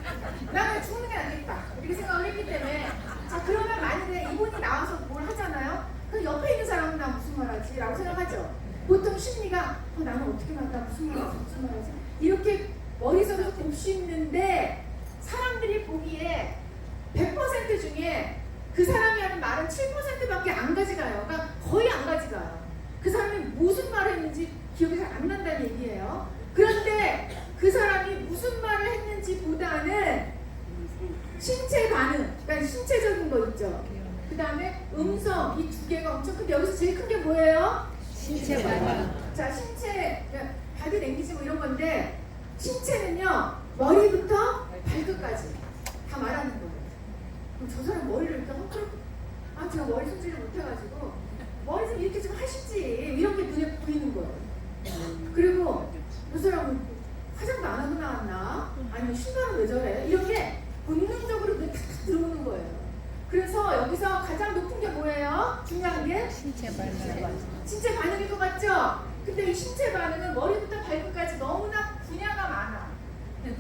Speaker 1: 나는 죽는 게 안 되겠다 이렇게 생각을 했기 때문에 자, 그러면 만약에 이분이 나와서 뭘 하잖아요? 그럼 옆에 있는 사람은 나 무슨 말 하지? 라고 생각하죠. 보통 심리가 나는 어떻게 말한다 무슨 말 하지? 이렇게 머릿속에서 곱씹는데 사람들이 보기에 100% 중에 그 사람이 하는 말은 7%밖에 안 가져가요. 그러니까 거의 안 가져가요. 그 사람이 무슨 말을 했는지 기억이 잘 안 난다는 얘기예요. 그런데 그 사람이 무슨 말을 했는지 보다는 신체 반응, 그러니까 신체적인 거 있죠. 그 다음에 음성, 이 두 개가 엄청 큰데 여기서 제일 큰 게 뭐예요?
Speaker 3: 신체 반응.
Speaker 1: 자, 신체, 바디 랭귀지 뭐 이런 건데 신체는요, 머리부터 발끝까지 다 말하는 거예요. 그럼 저 사람 머리를 이렇게 제가 머리 손질을 못해가지고 머리 좀 이렇게 좀 하시지 이런 게 눈에 보이는 거예요. 그리고 그 사람은 화장도 안 하고 나왔나? 아니면 신발은 왜 저래? 이런 게 본능적으로 눈에 탁 들어오는 거예요. 그래서 여기서 가장 높은 게 뭐예요? 중요한 게
Speaker 3: 신체 반응.
Speaker 1: 신체 반응일 것 같죠? 근데 이 신체 반응은 머리부터 발끝까지 너무나 분야가 많아.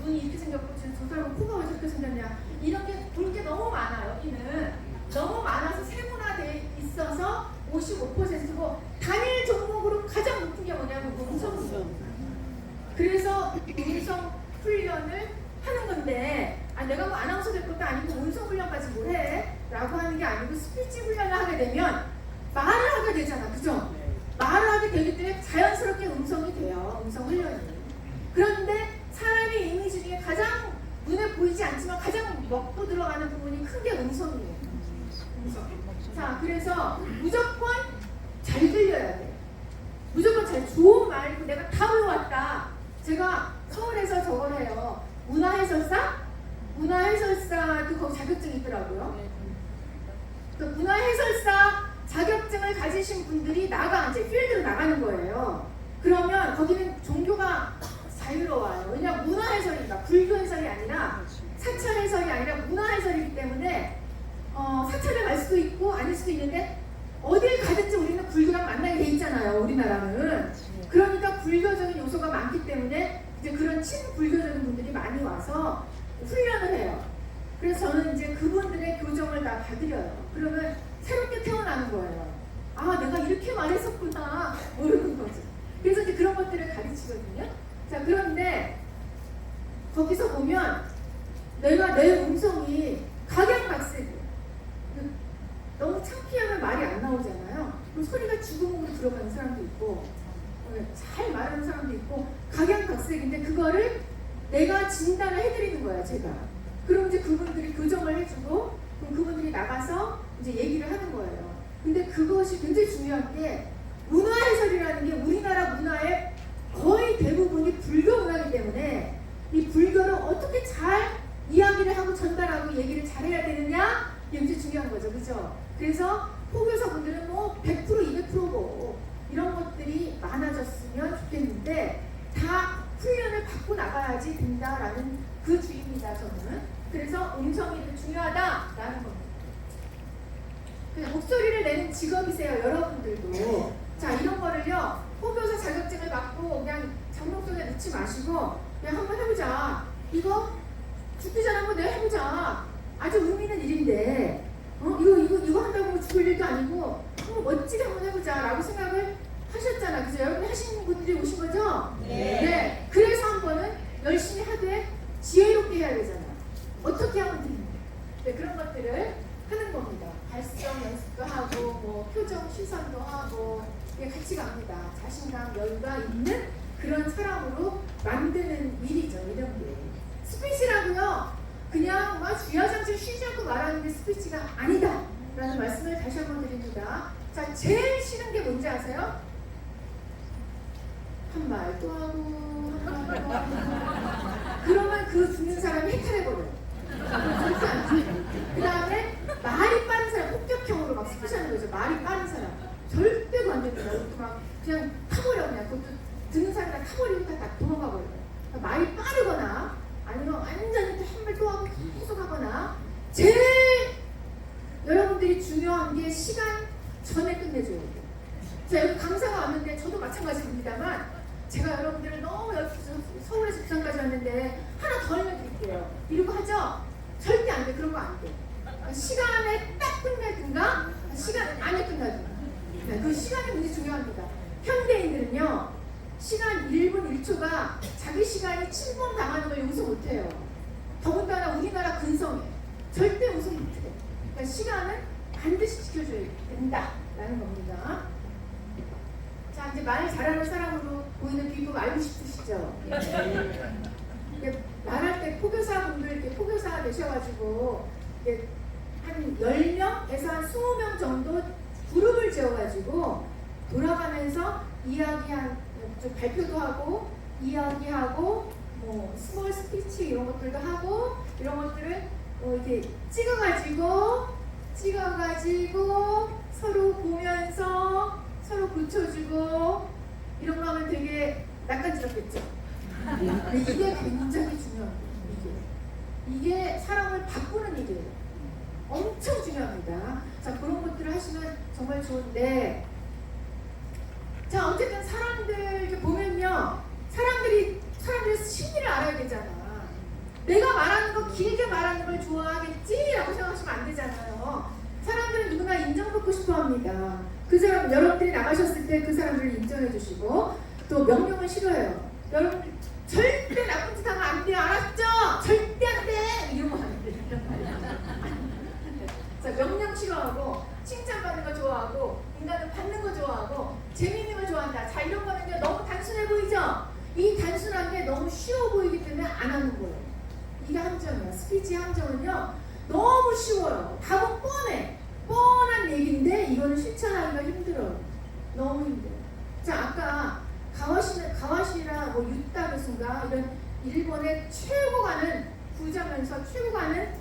Speaker 1: 눈이 이렇게 생겼고 지금 저 사람은 코가 왜 저렇게 생겼냐 이런 게 볼 게 너무 많아. 여기는 너무 많아 될 것도 아니고 음성 훈련까지 뭘 해? 라고 하는 게 아니고 스피치 훈련을 하게 되면 말을 하게 되잖아. 그죠? 말을 하게 되기 때문에 자연스럽게 음성이 돼요. 음성 훈련이. 그런데 사람의 이미지 중에 가장 눈에 보이지 않지만 가장 먹고 들어가는 부분이 큰 게 음성이에요. 음성. 자, 그래서 무조건 잘 들려야 돼. 무조건 잘 좋은 말이고 내가 다 외워왔다. 제가 서울에서 저걸 해요. 문화해설사? 문화해설사도 거기 자격증이 있더라고요. 그 문화해설사 자격증을 가지신 분들이 이제 필드로 나가는 거예요. 그러면 거기는 종교가 자유로워요. 왜냐하면 문화해설이니까 불교 해설이 아니라 사찰 해설이 아니라 문화해설이기 때문에 사찰에 갈 수도 있고 아닐 수도 있는데 어딜 가든지 우리는 불교랑 만나게 돼 있잖아요. 우리나라는. 그러니까 불교적인 요소가 많기 때문에 이제 그런 친불교적인 분들이 많이 와서 훈련을 해요. 그래서 저는 이제 그분들의 교정을 다 봐드려요. 그러면 새롭게 태어나는 거예요. 아, 내가 이렇게 말했었구나. 모르는 거죠. 그래서 이제 그런 것들을 가르치거든요. 자, 그런데 거기서 보면 내가 내 음성이 각양각색이에요. 너무 창피하면 말이 안 나오잖아요. 그럼 소리가 주구멍으로 들어가는 사람도 있고 잘 말하는 사람도 있고 각양각색인데 그거를 내가 진단을 해드리는 거야, 제가. 그럼 이제 그분들이 교정을 해주고 그럼 그분들이 나가서 이제 얘기를 하는 거예요. 근데 그것이 굉장히 중요한 게 문화 해설이라는 게 우리나라 문화의 거의 대부분이 불교 문화이기 때문에 이 불교를 어떻게 잘 이야기를 하고 전달하고 얘기를 잘해야 되느냐 이게 굉장히 중요한 거죠. 그죠? 그래서 포교사 분들은 뭐 100% 200%고 이런 것들이 많아졌으면 좋겠는데 다 훈련을 받고 나가야지 된다라는 그 주의입니다. 저는. 그래서 음성이 중요하다라는 겁니다. 목소리를 내는 직업이세요. 여러분들도. 자, 이런 거를요. 포교사 자격증을 받고 그냥 장롱속에 넣지 마시고 그냥 한번 해보자. 이거 죽기 전에 한번 내가 해보자. 아주 의미 있는 일인데 이거 한다고 죽을 일도 아니고 한번 멋지게 한번 해보자 라고 생각을 하셨잖아. 그죠? 여러분이 하시는 분들이 오신 거죠? 네. 그래서 한 번은 열심히 하되 지혜롭게 해야 되잖아. 어떻게 하면 되는지. 네, 그런 것들을 하는 겁니다. 발성 연습도 하고 뭐 표정 시선도 하고 같이 갑니다. 자신감, 여유가 있는 그런 사람으로 만드는 일이죠. 이런 게. 스피치라고요. 그냥 막 주야장창 쉬지 않고 말하는 게 스피치가 아니다 라는 말씀을 다시 한번 드립니다. 자, 제일 싫은 게 뭔지 아세요? 한 말 또 하고 한 말 또 하고 그러면 그 듣는 사람이 해탈해버려요. 그렇게 안 돼요. 그 다음에 말이 빠른 사람, 폭격형으로 막 스피치하는 거죠. 말이 빠른 사람 절대로 안 됩니다. 막 그냥 타버려. 그냥 그것도 듣는 사람이 다 타버리고 다 도망가 버려요. 그러니까 말이 빠르거나 아니면 완전히 또 한 말 또 하고 계속 하거나 제일 여러분들이 중요한 게 시간 전에 끝내줘야 돼요. 자, 여기 강사가 왔는데 저도 마찬가지입니다만 제가 여러분들을 너무 서울에서 부산까지 왔는데 하나 더 알려드릴게요. 이러고 하죠? 절대 안 돼. 그런 거 안 돼. 시간에 딱 끝내든가 시간 안에 끝나든가. 그 시간이 굉장히 중요합니다. 현대인들은요. 시간 1분 1초가 자기 시간이 침범당하는 걸 용서 못해요. 더군다나 우리나라 근성에 절대 용서 못해요. 그러니까 시간은 반드시 지켜줘야 된다라는 겁니다. 자, 이제 말 잘하는 사람으로 보이는 비법 알고 싶으시죠? 말할 때 포교사분들 이렇게 포교사가 되셔가지고 한 10명에서 한 20명 정도 그룹을 지어가지고 돌아가면서 좀 발표도 하고 이야기하고 뭐 스몰 스피치 이런 것들도 하고 이런 것들을 이렇게 찍어가지고 서로 보면서 서로 고쳐주고 이런 거 하면 되게 낯간지럽겠죠. 이게 굉장히 중요한 거예요. 이게 사람을 바꾸는 일이에요. 엄청 중요합니다. 자, 그런 것들을 하시면 정말 좋은데 자, 어쨌든 사람들 이렇게 보면요. 사람들이 심리를 알아야 되잖아. 내가 말하는 거 길게 말하는 걸 좋아하겠지? 라고 생각하시면 안 되잖아요. 사람들은 누구나 인정받고 싶어 합니다. 그 사람, 여러분들이 나가셨을 때 그 사람들을 인정해 주시고 또 명령을 싫어해요. 여러분들 절대 나쁜 짓 하면 안 돼요. 알았죠? 절대 안 돼! 이런 거 안 돼. 좋아하고 칭찬받는 거 좋아하고 인간은 받는 거 좋아하고 재밌는 거 좋아한다. 자, 이런 거는요 너무 단순해 보이죠? 이 단순한 게 너무 쉬워 보이기 때문에 안 하는 거예요. 이게 함정이에요. 스피치의 함정은요 너무 쉬워요. 답은 뻔한 얘기인데 이거는 실천하기가 힘들어요. 너무 힘들어요. 자, 아까 가와시라 뭐 유타 교수인가 이런 일본의 최고 가는 부자면서 최고 가는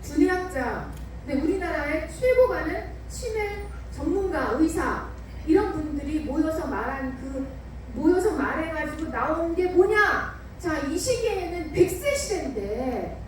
Speaker 1: 두뇌학자, 근데 우리나라의 최고 가는 치매 전문가, 의사 이런 분들이 모여서 말해가지고 나온 게 뭐냐? 자, 이 시기에는 100세 시대인데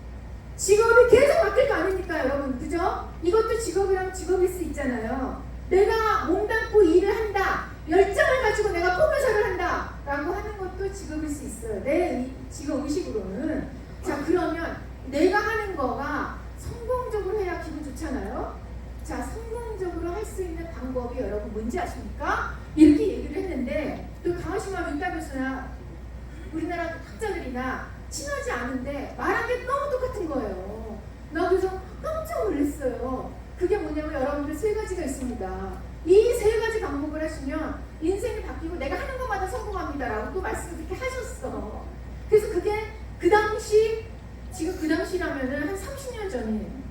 Speaker 1: 직업이 계속 바뀔 거 아닙니까, 여러분? 그죠? 이것도 직업이랑 직업일 수 있잖아요. 내가 몸담고 일을 한다, 열정을 가지고 내가 포교사를 한다 라고 하는 것도 직업일 수 있어요. 내 직업 의식으로는. 자, 그러면 내가 하는 거가 성공적으로 해야 기분 좋잖아요. 자, 성공적으로 할 수 있는 방법이 여러분 뭔지 아십니까? 이렇게 얘기를 했는데 또 가와시마 유타 교수나 우리나라 학자들이나 친하지 않은데 말한 게 너무 똑같은 거예요. 나 그래서 깜짝 놀랐어요. 그게 뭐냐면 여러분들 세 가지가 있습니다. 이 세 가지 방법을 하시면 인생이 바뀌고 내가 하는 것마다 성공합니다 라고 또 말씀을 그렇게 하셨어. 그래서 그게 그 당시, 지금 그 당시라면은 한 30년 전이에요.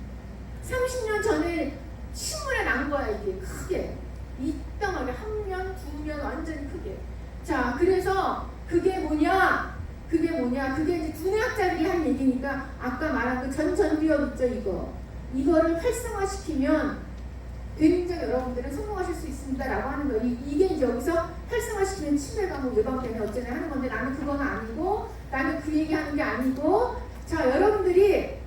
Speaker 1: 30년 전에 신문에 난 거야, 이게 크게. 이따하게 한 면, 두 면 완전히 크게. 자, 그래서 그게 뭐냐? 그게 이제 두뇌학자들이 한 얘기니까 아까 말한 그 전두엽 있죠, 이거. 이거를 활성화시키면 굉장히 여러분들은 성공하실 수 있습니다 라고 하는 거예요. 이게 이제 여기서 활성화시키면 치매가 뭐 예방되면 어쩌나 하는 건데 나는 그건 아니고, 나는 그 얘기 하는 게 아니고, 자, 여러분들이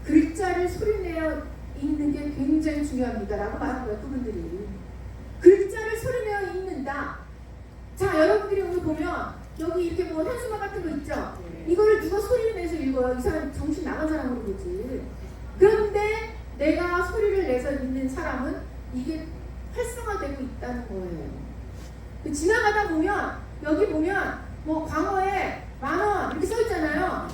Speaker 1: 글자를 소리내어 읽는 게 굉장히 중요합니다 라고 말한 거예요, 그분들이. 글자를 소리내어 읽는다. 자, 여러분들이 오늘 보면 여기 이렇게 뭐 현수막 같은 거 있죠? 이거를 누가 소리를 내서 읽어요? 이 사람 정신 나간 사람으로 보지. 그런데 내가 소리를 내서 읽는 사람은 이게 활성화되고 있다는 거예요. 지나가다 보면 여기 보면 뭐 광어에 10,000원 이렇게 써 있잖아요.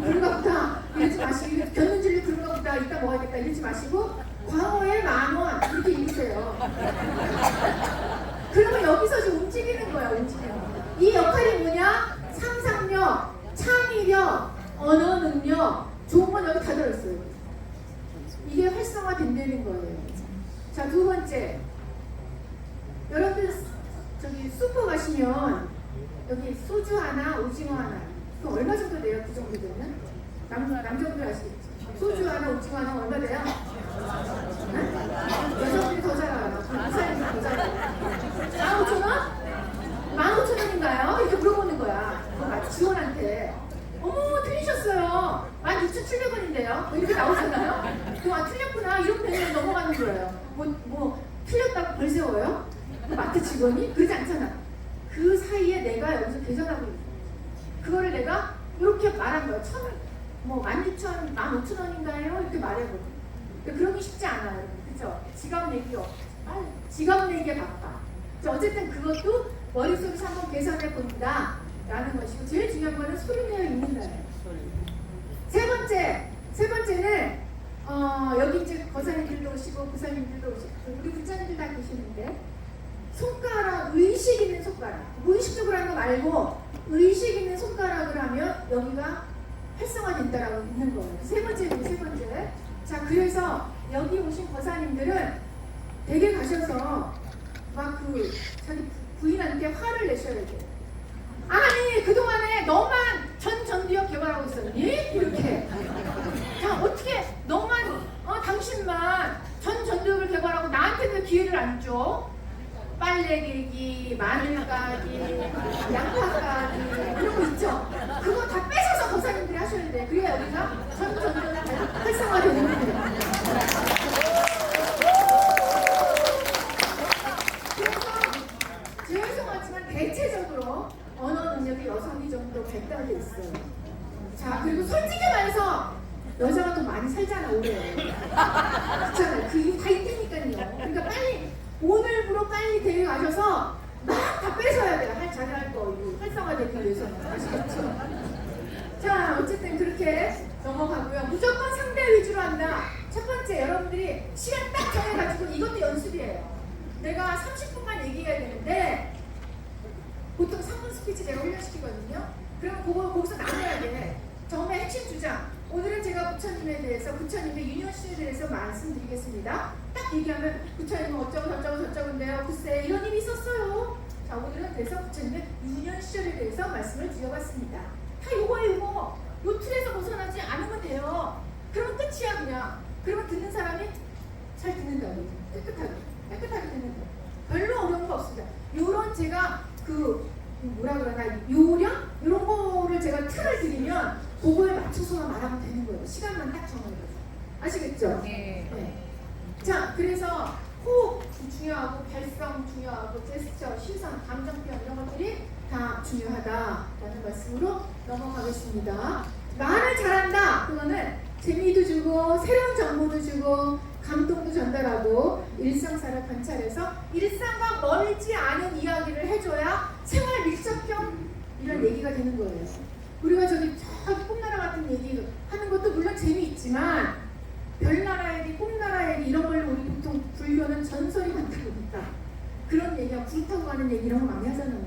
Speaker 1: 그런가 보다 이러지 마시고, 견눈질로 그런가 보다 이따 먹어야겠다 이러지 마시고 광어에 10,000원 이렇게 읽으세요. 그러면 여기서 좀 움직이는 거야, 움직이는 거. 이 역할이 뭐냐? 상상력, 창의력, 언어 능력, 좋은 건 여기 다 들어있어요. 이게 활성화된다는 거예요. 자, 두 번째. 여러분들 저기 슈퍼 가시면 여기 소주 하나, 오징어 하나. 그럼 얼마 정도 돼요? 그 정도 되면? 남자분들 아시겠죠? 소주 하나, 오징어 하나 얼마 돼요? 여자분들이 더 잘 알아요. 부사님이 더 잘 알아요. 15,000원? 15,000원인가요? 이렇게 물어보는 거야. 지원한테. 어머, 틀리셨어요. 16,700원인데요? 이렇게 나오잖아요? 그럼 틀렸구나. 이런 배경에 넘어가는 거예요. 뭐 틀렸다고 벌 세워요? 마트 직원이? 그러지 않잖아. 그 사이에 내가 여기서 계산하고 있는 거야. 그거를 내가 이렇게 말한 거야. 16,000, 15,000원인가요? 이렇게 말해보고. 그런 게 쉽지 않아요. 그죠? 지갑 내기요. 지갑 내기에 바빠. 어쨌든 그것도 머릿속에서 한번 계산해 본다 라는 것이고, 제일 중요한 거는 소리내어 읽는다예요. 세 번째는 여기 이제 거사님들도 오시고 부사님들도 오시고 우리 부자님들 다 계시는데, 손가락, 의식 있는 손가락, 무의식적으로 하는 거 말고 의식 있는 손가락을 하면 여기가 활성화된다라고 있는 거예요. 세 번째. 자, 그래서 여기 오신 거사님들은 댁에 가셔서 막 자기 부인한테 화를 내셔야 돼요. 아니, 그동안에 너만 전두엽 개발하고 있었니? 이렇게. 자, 어떻게 너만 당신만 전두엽을 개발하고 나한테 왜 기회를 안 줘? 빨래 개기, 마늘 까기, 양파 까기 이런 거 있죠? 그거 다 뺏어서 거사님들이 하셔야 돼. 그래야 여기가 전두엽이 활성화되는 거예요. 그래서 죄송하지만 대체적으로 언어 능력이 여성이 정도 발달돼 있어요. 자, 그리고 솔직히 말해서 여자가 더 많이 살잖아, 오래. 그렇잖아요. 그 이유 다 있으니까요. 그러니까 오늘부로 빨리 데려가셔서 막 다 뺏어야 돼요. 자기 할 거, 활성화되기 위해서는. 아시겠죠? 자, 어쨌든 그렇게 넘어가고요. 무조건 상대 위주로 한다. 첫 번째, 여러분들이 시간 딱 정해가지고 이것도 연습이에요. 내가 30분간 얘기해야 되는데 보통 3분 스피치 제가 훈련시키거든요. 그러면 거기서 나눠야 돼. 처음에 핵심 주장. 오늘은 제가 부처님에 대해서, 부처님의 유년시에 대해서 말씀드리겠습니다. 딱 얘기하면 부처님은 어쩌고 저쩌고 저쩌고인데요. 글쎄 이런 일이 있었어요. 자, 오늘은 그래서 부처님의 유년 시절에 대해서 말씀을 드려봤습니다. 다 요거예요, 요거. 요 틀에서 벗어나지 않으면 돼요. 그러면 끝이야, 그냥. 그러면 듣는 사람이 잘 듣는다고. 깨끗하게 듣는다. 별로 어려운 거 없습니다. 요런 제가 뭐라 그러나, 요령? 요런 거를 제가 틀을 드리면 그거에 맞춰서만 말하면 되는 거예요. 시간만 딱 정해가지고. 아시겠죠? 네. 자, 그래서 호흡 중요하고, 발성 중요하고, 제스처, 시선, 감정 표현 이런 것들이 다 중요하다라는 말씀으로 넘어가겠습니다. 말을 잘한다. 그거는 재미도 주고, 새로운 정보도 주고, 감동도 전달하고, 일상사를 관찰해서 일상과 멀지 않은 이야기를 해줘야 생활 밀접형 이런 얘기가 되는 거예요. 우리가 저기 꿈나라 같은 얘기 하는 것도 물론 재미있지만 별나라 얘기, 꿈나라 얘기 이런 걸로 우리 보통 불교는 전설이 많다니까 그런 얘기야, 불 타고 가는 얘기 이런 거 많이 하잖아요.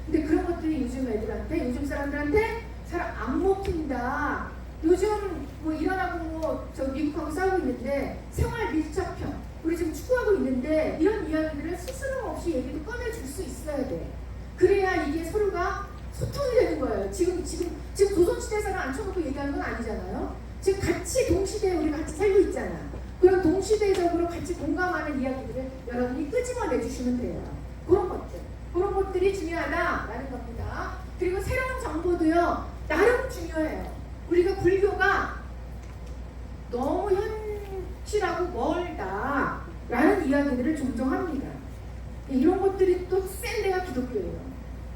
Speaker 1: 근데 그런 것들이 요즘 애들한테, 요즘 사람들한테 잘 안 먹힌다. 요즘 뭐 일어나고 저 미국하고 싸우고 있는데 생활 밀접형, 우리 지금 추구하고 있는데 이런 이야기들을 스스럼 없이 얘기도 꺼내줄 수 있어야 돼. 그래야 이게 서로가 소통이 되는 거예요. 지금 조선시대에서는 앉혀놓고 얘기하는 건 아니잖아요. 지금 같이 동시대에 우리 같이 살고 있잖아. 그럼 동시대적으로 같이 공감하는 이야기들을 여러분이 끄집어내 주시면 돼요. 그런 것들이 중요하다라는 겁니다. 그리고 새로운 정보도요, 나름 중요해요. 우리가 불교가 너무 현실하고 멀다라는 이야기들을 종종 합니다. 이런 것들이 또 센 데가 기독교예요.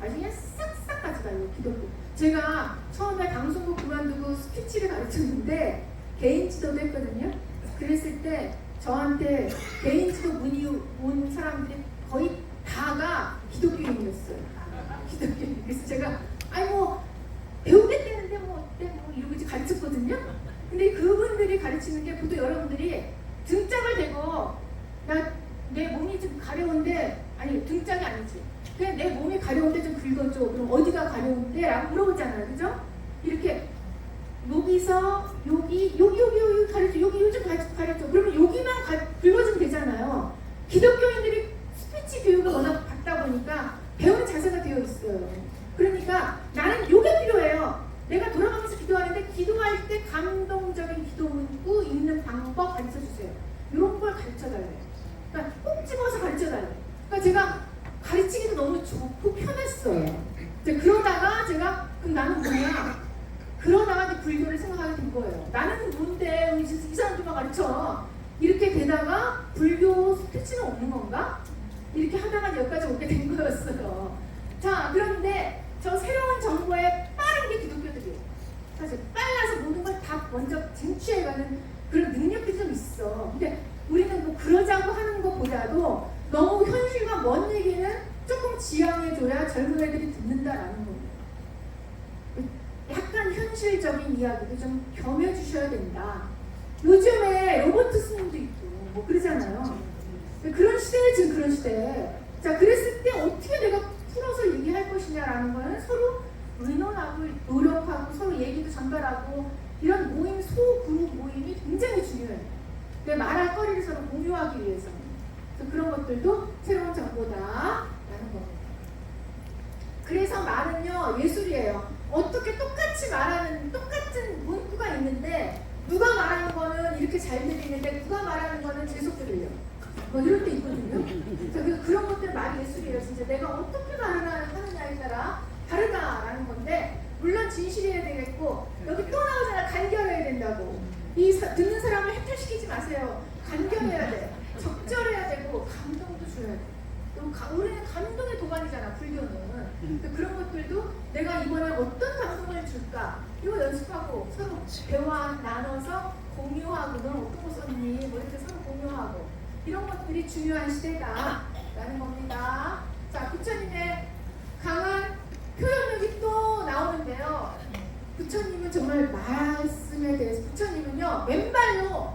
Speaker 1: 아주 그냥 싹싹 가져가요, 기독교. 제가 처음에 방송국 그만두고 스피치를 가르쳤는데 개인 지도도 했거든요. 그랬을 때 저한테 개인 지도 문의 온 사람들이 거의 다가 기독교인이었어요. 기독교인. 그래서 제가 배우겠다는데 어때 이러고 이제 가르쳤거든요. 근데 그분들이 가르치는 게 보통 여러분들이 등짝을 대고 내 몸이 좀 가려운데, 아니 등짝이 아니지, 그냥 내 몸이 가려운데 좀 긁어줘. 그럼 어디가 가려운데? 라고 물어보잖아요. 그죠? 이렇게 여기서 여기 가려줘. 여기 좀 가려줘. 그러면 여기만 긁어주면 되잖아요. 기독교인들이 스피치 교육을 워낙 받다 보니까 배우는 자세가 되어 있어요. 그러니까 나는 요게 필요해요. 내가 돌아가면서 기도하는데 기도할 때 감동적인 기도 문구 읽는 방법 가르쳐주세요. 이런 걸 가르쳐달래요. 그러니까 꼭 집어서 가르쳐달래요. 그러니까 제가 가르치기도 너무 좋고 편했어요. 그러다가 제가 그럼 나는 뭐야? 그러다가 불교를 생각하게 된 거예요. 나는 뭔데 이 사람들만 가르쳐? 이렇게 되다가 불교 스피치는 없는 건가? 이렇게 하다가 여기까지 오게 된 거였어요. 자, 그런데 저 새로운 정보에 빠른 게 기독교들이에요. 사실 빨라서 모든 걸 다 먼저 쟁취해가는 그런 능력이 좀 있어. 근데 우리는 뭐 그러자고 하는 것보다도 너무 현실과 먼 얘기는 조금 지양해줘야 젊은 애들이 듣는다라는 거예요. 약간 현실적인 이야기도 좀 겸해주셔야 된다. 요즘에 로버트 스님도 있고 뭐 그러잖아요. 그런 시대에 지금 그런 시대. 자, 그랬을 때 어떻게 내가 풀어서 얘기할 것이냐라는 거는 서로 의논하고 노력하고 서로 얘기도 전달하고 이런 모임, 소그룹 모임이 굉장히 중요해요. 말할 거리를 서로 공유하기 위해서. 그런 것들도 새로운 정보다라는 겁니다. 그래서 말은요, 예술이에요. 어떻게 똑같이 말하는, 똑같은 문구가 있는데 누가 말하는 거는 이렇게 잘 들리는데 누가 말하는 거는 계속 들려. 뭐 이런 게 있거든요. 그런 것들 말이 예술이에요. 진짜 내가 어떻게 말을 하느냐에 따라 다르다라는 건데, 물론 진실해야 되겠고, 여기 또 나오잖아. 간결해야 된다고. 듣는 사람을 해탈시키지 마세요. 간결해야 돼. 적절해야 되고 감동도 줘야 돼. 우리는 감동의 도가니잖아, 불교는. 그런 것들도 내가 이번에 어떤 감동을 줄까, 이거 연습하고 서로 대화 나눠서 공유하고, 넌 어떤 거 썼니? 뭐 이렇게 서로 공유하고, 이런 것들이 중요한 시대다라는 겁니다. 자, 부처님의 강한 표현력이 또 나오는데요. 부처님은 정말 말씀에 대해서, 부처님은요, 맨발로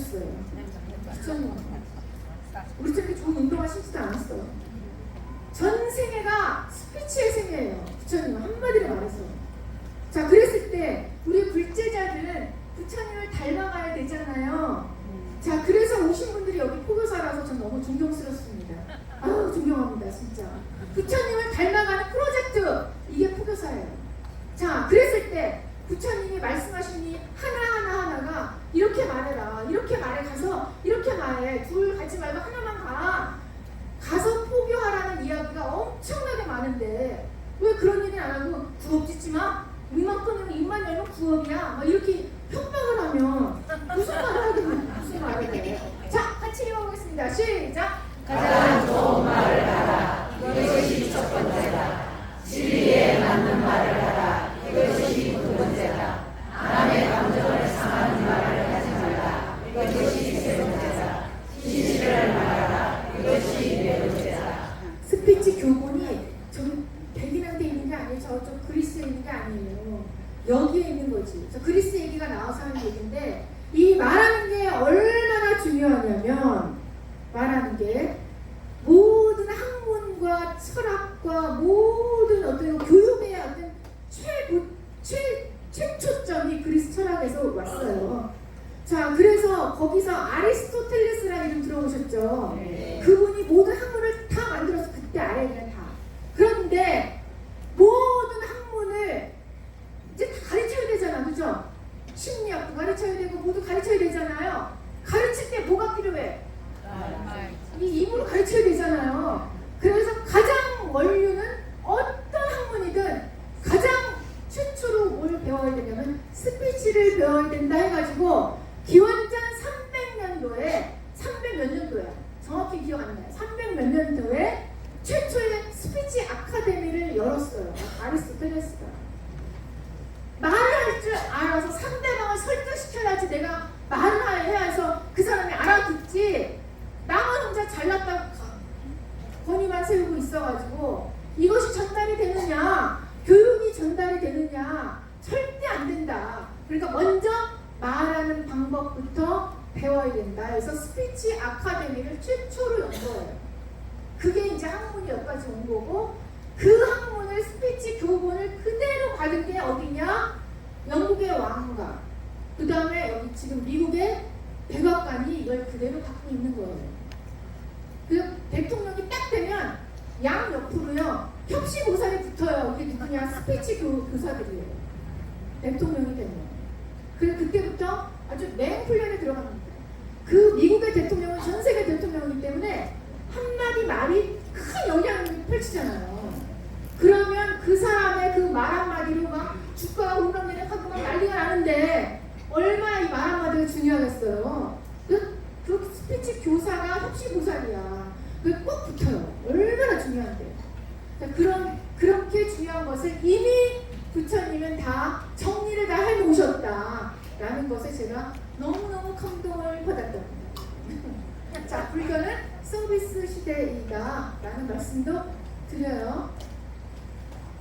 Speaker 1: 하셨어요. 부처님. 우리 좀 좋은 운동하시지도 않았어요. 전 생애가 스피치의 생애예요. 부처님 한마디로 말해서. 자, 그랬을 때 우리 불제자들은 부처님을 닮아가야 되잖아요. 자, 그래서 오신 분들이 여기 포교사라서 전 너무 존경스럽습니다. 아우, 존경합니다, 진짜. 부처님을 닮아가는 프로젝트, 이게 포교사예요. 자, 그랬을 때 부처님이 말씀하신 이 하나가 이렇게 말해라, 이렇게 말해, 가서 이렇게 말해, 둘 가지 말고 하나만 가서 포교하라는 이야기가 엄청나게 많은데 왜 그런 얘기는 안 하고 부업 짓지 마? 입만 끊으면 입만 열면 부업이야, 막 이렇게 협박을 하면 무슨 말을 하든 무슨 말을 해. 자, 같이 읽어보겠습니다. 시작.
Speaker 2: 가장 좋은 말을 하라. 이것이 첫 번째다. 진리에 맞는 말을 하라. 이것이 두 번째다. 남의 감정을 상하는 말을 하지 말라. 이것이 세 번째다. 진실을 말하라. 이것이 네 번째다.
Speaker 1: 스피치 교본이 좀 백인한테 있는 게 아니에요. 저쪽 그리스에 있는 게 아니에요. 여기에 있는 거지. 저 그리스 얘기가 나와서 하는 얘기인데 이 말하는 게 얼마나 중요하냐면 말하는 게 모든 학문과 철학과 모든 어떤 교육의 어떤 최초점이 그리스 철학에서 왔어요. 자, 그래서 거기서 아리스토텔레스라는 이름 들어보셨죠?
Speaker 2: 네.
Speaker 1: 그분이 모든 학문을 다 만들어서 그때 아래에는 다. 그런데 모든 학문을 이제 다 가르쳐야 되잖아, 그죠? 심리학도 가르쳐야 되고 모두 가르쳐야 되잖아요. 가르칠 때 뭐가 필요해? 이 입으로 가르쳐야 되잖아요. 그래서 가장 원류는 어떤 학문이든 가장 최초로 뭘 배워야 되냐면 스피치를 배워야 된다 해가지고 기원전 300년도에 300몇 년도야. 정확히 기억 안 나요. 300몇 년도에 최초의 스피치 아카데미를 열었어요. 아리스토텔레스가. 말을 할 줄 알아서 상대방을 설득시켜야지 내가 말을 해야 해서 그 사람이 알아듣지. 나만 혼자 잘났다고 권위만 세우고 있어가지고 이것이 전달이 되느냐, 교육이 전달이 되느냐, 절대 안 된다. 그러니까 먼저 말하는 방법부터 배워야 된다. 그래서 스피치 아카데미를 최초로 연 거예요. 그게 이제 학문이 여기까지 온 거고, 그 학문을 스피치 교본을 그대로 받은 게 어디냐? 영국의 왕가, 그 다음에 여기 지금 미국의 백악관이 이걸 그대로 갖고 있는 거예요. 그 대통령이 딱 되면 양 옆으로요 협시보살이 붙어요. 이게 누구냐? 스피치 교사들이에요. 대통령이 되면. 그래서 그때부터 아주 맹훈련에 들어갑니다. 그 미국의 대통령은 전 세계 대통령이기 때문에 한마디 말이 큰 영향을 펼치잖아요. 그러면 그 사람의 그 말 한마디로 막 주가가 오르락내리락 막 난리가 나는데 얼마나 이 말 한마디가 중요하겠어요. 그 스피치 교사가 협시보살이야. 그 꼭 붙어요. 얼마나 중요한데. 그렇게 중요한 것을 이미 부처님은 다 정리를 다 해놓으셨다라는 것에 제가 너무너무 감동을 받았답니다. 자, 불교는 서비스 시대이다라는 말씀도 드려요.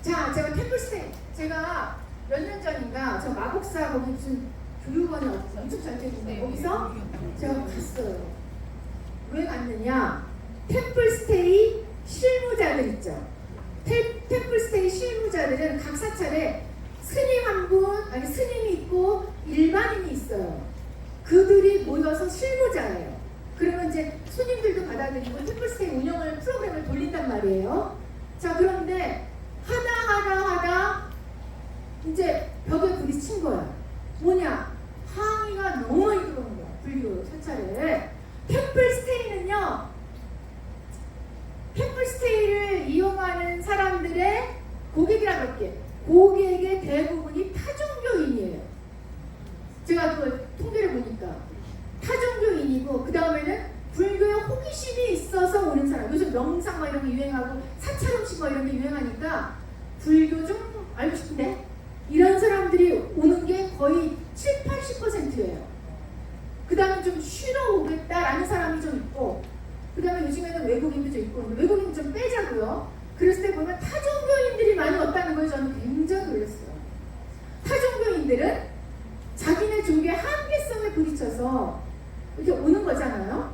Speaker 1: 자, 제가 템플스테이, 제가 몇 년 전인가 저 마곡사 거기 무슨 교육원이 엄청 잘 되어 있는데 거기서 제가 갔어요. 왜 갔느냐? 템플스테이 실무자들 있죠. 템플스테이 실무자들은 각 사찰에 스님 한 분, 아니 스님이 있고 일반인이 있어요. 그들이 모여서 실무자예요. 그러면 이제 손님들도 받아들이고 템플스테이 운영을 프로그램을 돌린단 말이에요. 자, 그런데 하다 이제 벽에 부딪힌 거야. 뭐냐? 항의가 너무 많이 들어오는 거야. 불교 사찰에. 템플스테이는요, 템플스테이를 이용하는 사람들의 고객이라고 할게. 고객의 대부분이 타종교인이에요. 제가 그걸 통계를 보니까 타종교인이고, 그 다음에는 불교에 호기심이 있어서 오는 사람. 요즘 명상 막 이런 게 유행하고 사찰 음식 막 이런 게 유행하니까 불교 좀 알고 싶은데 이런 사람들이 오는 게 거의 70-80%예요. 그 다음에 좀 쉬러 오겠다라는 사람이 좀 있고, 그 다음에 요즘에는 외국인도 좀 있고, 외국인 좀 빼자고요. 그랬을 때 보면 타종교인들이 많이 왔다는 걸 저는 굉장히 놀랐어요. 타종교인들은 자기네 종교의 한계성에 부딪혀서 이렇게 오는 거잖아요.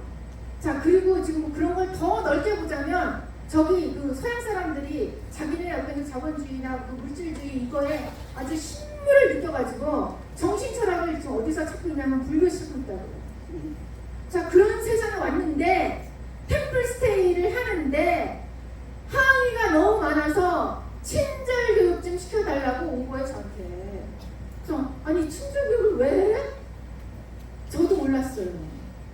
Speaker 1: 자, 그리고 지금 그런 걸 더 넓게 보자면 저기 그 서양 사람들이 자기네 어떤 자본주의나 그 물질주의 이거에 아주 신물을 느껴가지고 정신 철학을 지금 어디서 찾고 있냐면 불교에서 찾고 있다고요. 자, 그런 세상에 왔는데 템플스테이를 하는데 항의가 너무 많아서 친절 교육 좀 시켜달라고 온 거예요, 저한테. 그래서 아니 친절 교육을 왜? 저도 몰랐어요.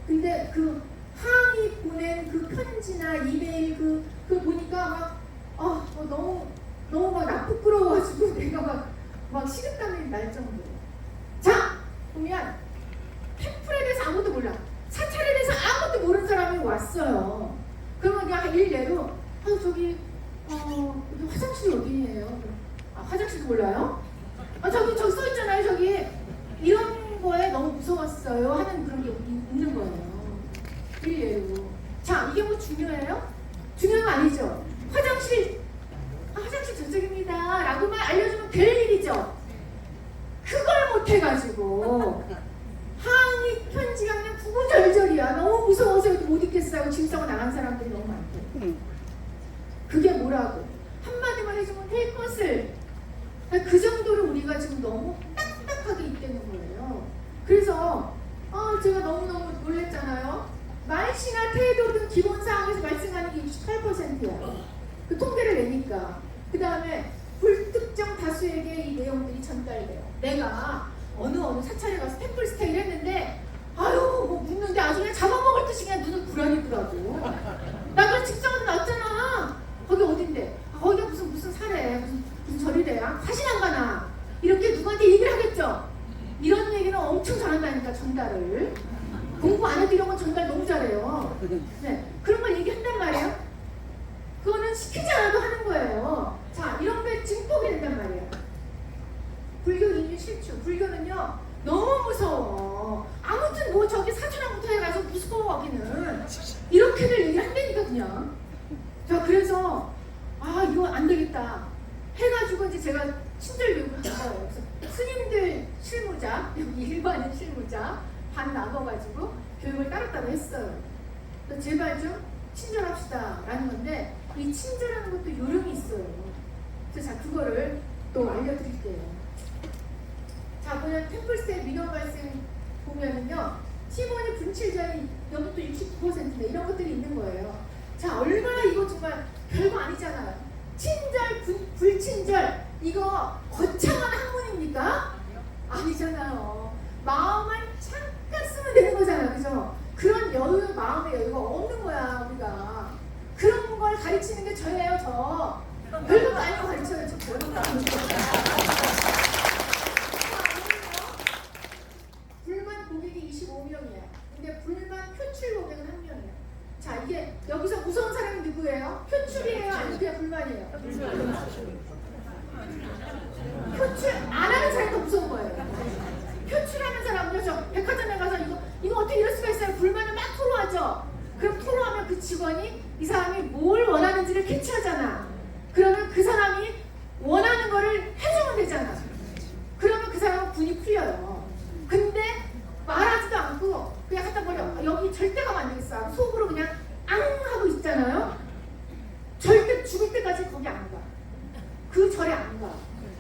Speaker 1: 근데 그 항의 보낸 그 편지나 이메일 그 보니까 너무 막 부끄러워가지고 내가 막 식은땀이 날 정도로. 자, 보면 템플에 대해서 아무것도 몰라. 사찰에 대해서 아무것도 모르는 사람이 왔어요. 그러면 그냥 일례로 저기 여기 화장실이 어디예요? 화장실 몰라요? 저기 써있잖아요. 저기 이런 거에 너무 무서웠어요 하는 그런 게 있는 거예요. 일례로. 자, 이게 뭐 중요해요? 중요한 거 아니죠? 화장실 저쪽입니다 라고만 알려주면 될 일이죠. 그걸 못해가지고 항의 편지가 그냥 구구절절이야. 너무 무서워서 여기 못 있겠어요. 짐 싸고 나간 사람들이 너무 많대. 그게 뭐라고? 한마디만 해주면 될 것을. 그 정도로 우리가 지금 너무 딱딱하게 있다는 거예요. 그래서 제가 너무너무 놀랬잖아요. 말씨나 태도 등 기본사항에서 발생하는 게 68%야. 그 통계를 내니까. 그 다음에 불특정 다수에게 이 내용들이 전달돼요. 내가 어느 사찰에 가서 템플 스테이를 했는데 뭐 묻는데 아주 그냥 잡아먹을 듯이 그냥 눈을 부라리더라고. 나 그래 직장은 났잖아. 거기 어딘데? 거기가 무슨 사래 무슨 절이래. 사신 안 가나? 이렇게 누구한테 얘기를 하겠죠. 이런 얘기는 엄청 잘한다니까. 전달을 공부 안 해도 이런 건 전달 너무 잘해요. 네, 그런 걸 얘기한단 말이에요. 그거는 시키지 않아도 하는 거예요. 자, 이런 게 증폭이 된단 말이에요. 불교 인류 실추. 불교는요 너무 무서워. 아무튼 뭐 저기 사주랑부터 해가서 무서워 거기는. 이렇게들 얘기를 한다니까 그냥. 자, 그래서 이거 안 되겠다 해가지고 이제 제가 친절 교육을 한 거예요. 그래서 스님들 실무자, 여기 일반인 실무자 반 나눠가지고 교육을 따로따로 했어요. 그래서 제발 좀 친절합시다 라는 건데 이 친절하는 것도 요령이 있어요. 그래서 자, 그거를 또 알려드릴게요. 자, 보면 템플스테이 민원 발생 보면은요 팀원의 분칠자인 여기 또 69%인데 이런 것들이 있는 거예요. 자, 얼마나 이거 정말 별거 아니잖아요. 친절, 불친절 이거 거창한 학문입니까? 아니잖아요. 마음만 잠깐 쓰면 되는 거잖아요. 그죠? 그런 여유, 마음의 여유가 없는 거야 우리가. 그런 걸 가르치는 게 저예요. 저 별것도 아니고 가르쳐요. 저 별것도 아니고. 불만 고객이 25명이야. 근데 불만 표출 고객은 1명이야. 자, 이게 여기서 무서운 사람이 누구예요? 표출이에요? 아니면 그냥 불만이에요? 표출 안 하는 사람이 더 무서운 거예요. 표출하는 사람은요, 저 백화점에 가서 이거 어떻게 이럴 수가 있어요? 불만을 막 토로하죠. 그럼 토로하면 그 직원이 이 사람이 뭘 원하는지를 캐치하잖아. 그러면 그 사람이 원하는 거를 해주면 되잖아. 그러면 그 사람은 분이 풀려요. 근데 말하지도 않고 그냥 갖다 버려. 여기 절대 가면 안 되겠어. 속으로 그냥 앙 하고 있잖아요. 절대 죽을 때까지 거기 안 가. 그 절에 안 가.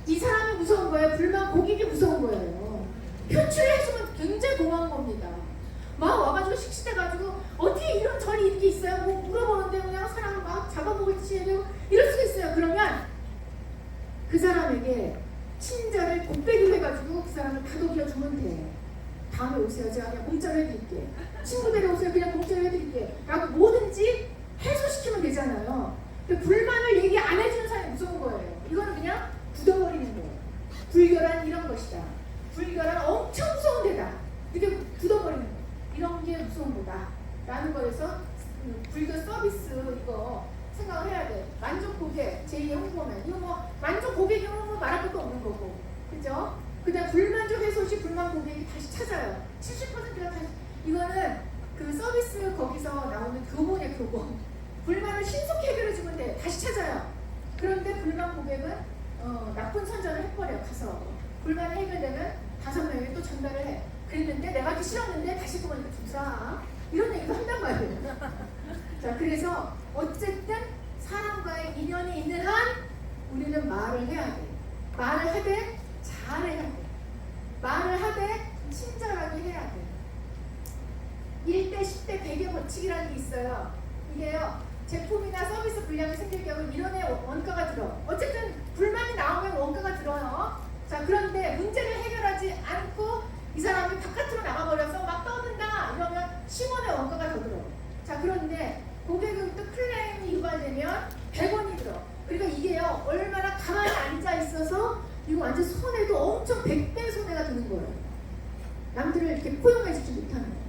Speaker 1: 이 사람이 무서운 거예요. 불만 고객이 무서운 거예요. 표출해주면 굉장히 고마운 겁니다. 막 와가지고 씩씩해가지고 어떻게 이런 절이 이렇게 있어요? 뭐 물어보는데 그냥 사람을 막 잡아먹을 듯이 해요. 이럴 수가 있어요. 그러면 그 사람에게 친절을 곱빼기로 해가지고 그 사람을 다독여주면 돼. 다음에 오세요. 제가 그냥 공짜로 해드릴게. 친구 데려오세요. 그냥 공짜로 해드릴게. 라고 뭐든지 해소시키면 되잖아요. 근데 불만을 얘기 안 해주는 사람이 무서운 거예요. 이거는 그냥 굳어버리는 거예요. 불교란 이런 것이다. 불교란 엄청 무서운 데다. 이렇게 굳어버리는 거예요. 이런 게 무서운 거다. 라는 거에서 불교 서비스 이거 생각을 해야 돼. 만족 고객, 제2의 홍보면. 이거 뭐 만족 고객이면 뭐 말할 것도 없는 거고. 그죠? 그 다음 불만족 해소 시 불만 고객이 다시 찾아요. 70%가 다시. 이거는 그 서비스 거기서 나오는 교본의 교본. 불만을 신속히 해결해주면 돼. 다시 찾아요. 그런데 불만 고객은 나쁜 선전을 해버려. 가서 불만이 해결되면 5명이 또 전달을 해. 그랬는데 내가 하기 싫었는데 다시 보니까 좋더라. 이런 얘기도 한단 말이에요. 자, 그래서 어쨌든 사람과의 인연이 있는 한 우리는 말을 해야 돼. 말을 하되 잘해야 돼. 말을 하되 친절하게 해야 돼. 1대 10대 100의 법칙이라는 게 있어요. 이게요, 제품이나 서비스 불량이 생길 경우 이론의 원가가 들어. 어쨌든 불만이 나오면 원가가 들어요. 자, 그런데 문제를 해결하지 않고 이 사람이 바깥으로 나가버려서 막 떠든다 이러면 10원의 원가가 더 들어. 자, 그런데 고객으로부터 클레임이 유발되면 100원이 들어. 그러니까 이게요, 얼마나 가만히 앉아 있어서 이거 완전 손해도 엄청 100배 손해가 드는 거예요. 남들을 이렇게 포용해주지 못하는 거예요.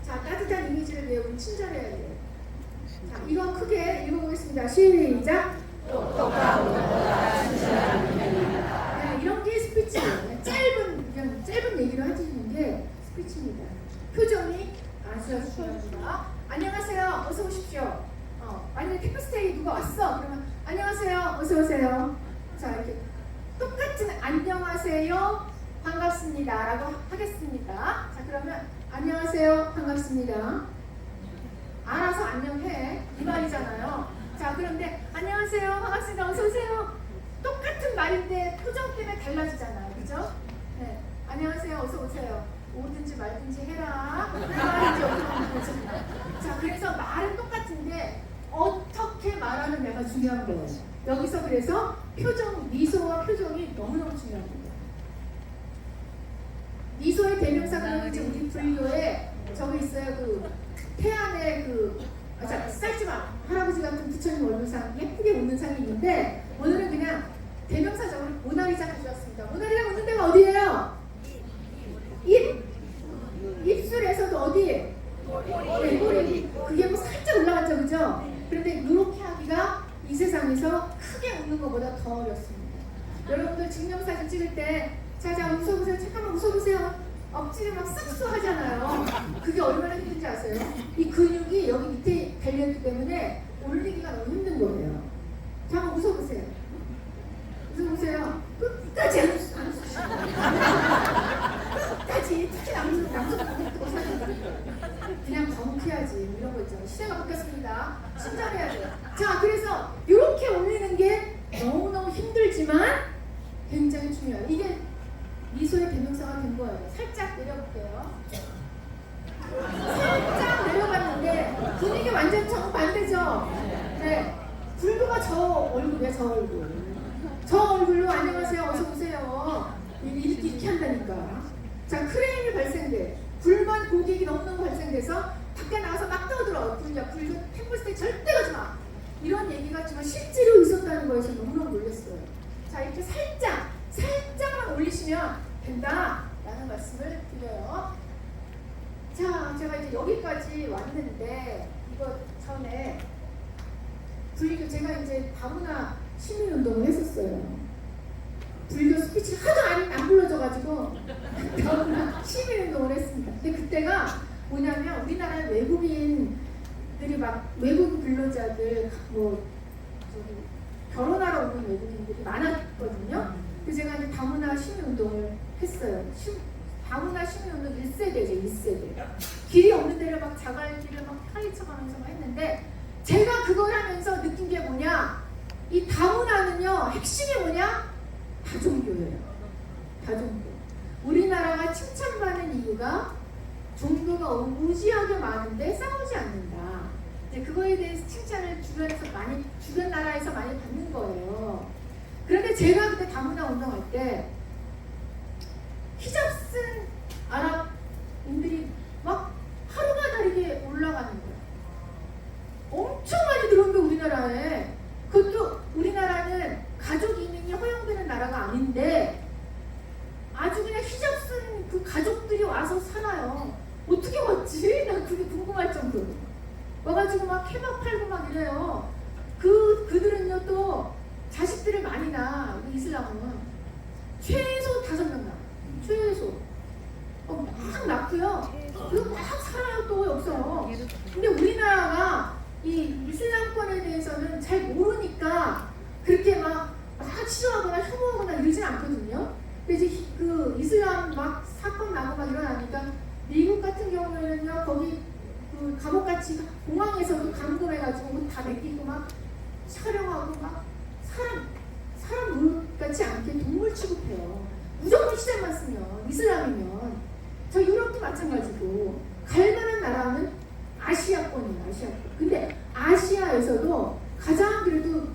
Speaker 1: 자, 따뜻한 이미지를 배우면 친절해야 돼요. 자, 이거 크게 읽어보겠습니다. 시작. 네, 이런 게 스피치예요. 그냥 짧은 얘기를 해주시는 게 스피치입니다. 표정이 아주 중요합니다. 안녕하세요. 어서 오십시오. 만약에 텍스트에 누가 왔어. 그러면 안녕하세요. 어서 오세요. 자, 이렇게 똑같은 안녕하세요. 반갑습니다. 라고 하겠습니다. 자, 그러면 안녕하세요. 반갑습니다. 알아서 안녕해. 이 말이잖아요. 자, 그런데 안녕하세요. 반갑습니다. 어서 오세요. 똑같은 말인데 표정 때문에 달라지잖아요. 그죠? 네. 안녕하세요. 어서 오세요. 오든지 말든지 해라. 이 말인지 어떻게 하는 거죠? 자, 그래서 말은 똑같은데 어떻게 말하느냐가 중요한 거예요. 여기서 그래서 표정, 미소와 표정이 너무너무 중요합니다. 미소의 대명사가 이제 우리 불교에 저기 있어요. 그 태안의 쌀지마 할아버지 같은 부처님 얼굴상 예쁘게 웃는 상이 있는데 오늘은 그냥 대명사적으로 모나리자 가져왔습니다. 모나리자 웃는 데가 어디예요? 입술에서도 어디? 네, 꼬리. 그게 뭐 살짝 올라갔죠, 그죠? 그런데 이렇게 하기가 이 세상에서 크게 웃는 것보다 더 어렵습니다. 여러분들 증명사진 찍을 때 자, 웃어보세요. 잠깐만 웃어보세요. 억지로 막 쓱쓱 하잖아요. 그게 얼마나 힘든지 아세요? 이 근육이 여기 밑에 달려있기 때문에 올리기가 너무 힘든 거예요. 자, 한번 웃어보세요. 웃어보세요. 끝까지 안 웃으시고. 끝까지. 특히 남성 그냥 경쾌하지. 이런 거 있잖아요. 시대가 바뀌었습니다. 친절해야 돼요. 자, 그래서 이렇게 올리는 게 너무너무 힘들지만 굉장히 중요해요. 이게 미소의 대명사가 된 거예요. 살짝 내려볼게요. 살짝 내려갔는데 분위기 완전 정반대죠? 네. 불교가 저 얼굴이야, 저 얼굴. 저 얼굴로 안녕하세요, 어서 오세요. 이렇게 한다니까. 자, 크레임이 발생돼. 불만 고객이 너무너무 발생돼서 밖에 나가서 막 떠들어. 불교 템플 때 절대 가지 마. 이런 얘기가 정말 실제로 있었다는 거에서 너무너무 놀랐어요. 자, 이렇게 살짝만 올리시면 된다라는 말씀을 드려요. 자, 제가 이제 여기까지 왔는데 이거 전에 불교 제가 이제 다문화 시민운동을 했었어요. 불교 스피치 하도 안 불러줘가지고 다문화 시민운동을 했습니다. 근데 그때가 뭐냐면 우리나라에 외국인들이 막 외국 근로자들 뭐 저기 결혼하러 오는 외국인들이 많았거든요. 그래서 제가 이제 다문화 시민운동을 했어요. 다문화 시민운동 1세대죠, 1세대. 길이 없는 데를 막 자갈길을 막 파헤쳐가면서 막 했는데 제가 그걸 하면서 느낀 게 뭐냐? 이 다문화는요, 핵심이 뭐냐? 다종교예요. 다종교. 우리나라가 칭찬받는 이유가 종교가 무지하게 많은데 싸우지 않는다. 이제 그거에 대해서 칭찬을 주변 나라에서 많이 받는 거예요. 그런데 제가 그때 다문화 운동할 때 히잡 쓴 아랍인들이 막 하루가 다르게 올라가는 거예요. 엄청 많이 들어온 게 우리나라에. 그것도 우리나라는 가족 이민이 허용되는 나라가 아닌데 아주 그냥 히잡 쓴 그 가족들이 와서 살아요. 어떻게 왔지? 난 그게 궁금할 정도로. 와가지고 막 케밥 팔고 막 이래요. 그들은요 또 자식들을 많이 낳아. 이슬람은 최소 5명 낳아. 최소. 막 낳고요. 그리고 막 살아요. 또 여기서. 근데 우리나라가 이 이슬람권에 대해서는 잘 모르니까 그렇게 막 싫어하거나 혐오하거나 이러진 않거든요. 근데 이제 그 이슬람 막 사건 나고 막 일어나니까 미국 같은 경우에는요 거기 그 감옥같이 공항에서도 감금해가지고 옷 다 벗기고 막 촬영하고 막 사람 같지 않게 동물 취급해요. 무조건 히잡만 쓰면 이슬람이면. 저 유럽도 마찬가지고 갈 만한 나라는 아시아권이에요. 아시아권. 근데 아시아에서도 가장 그래도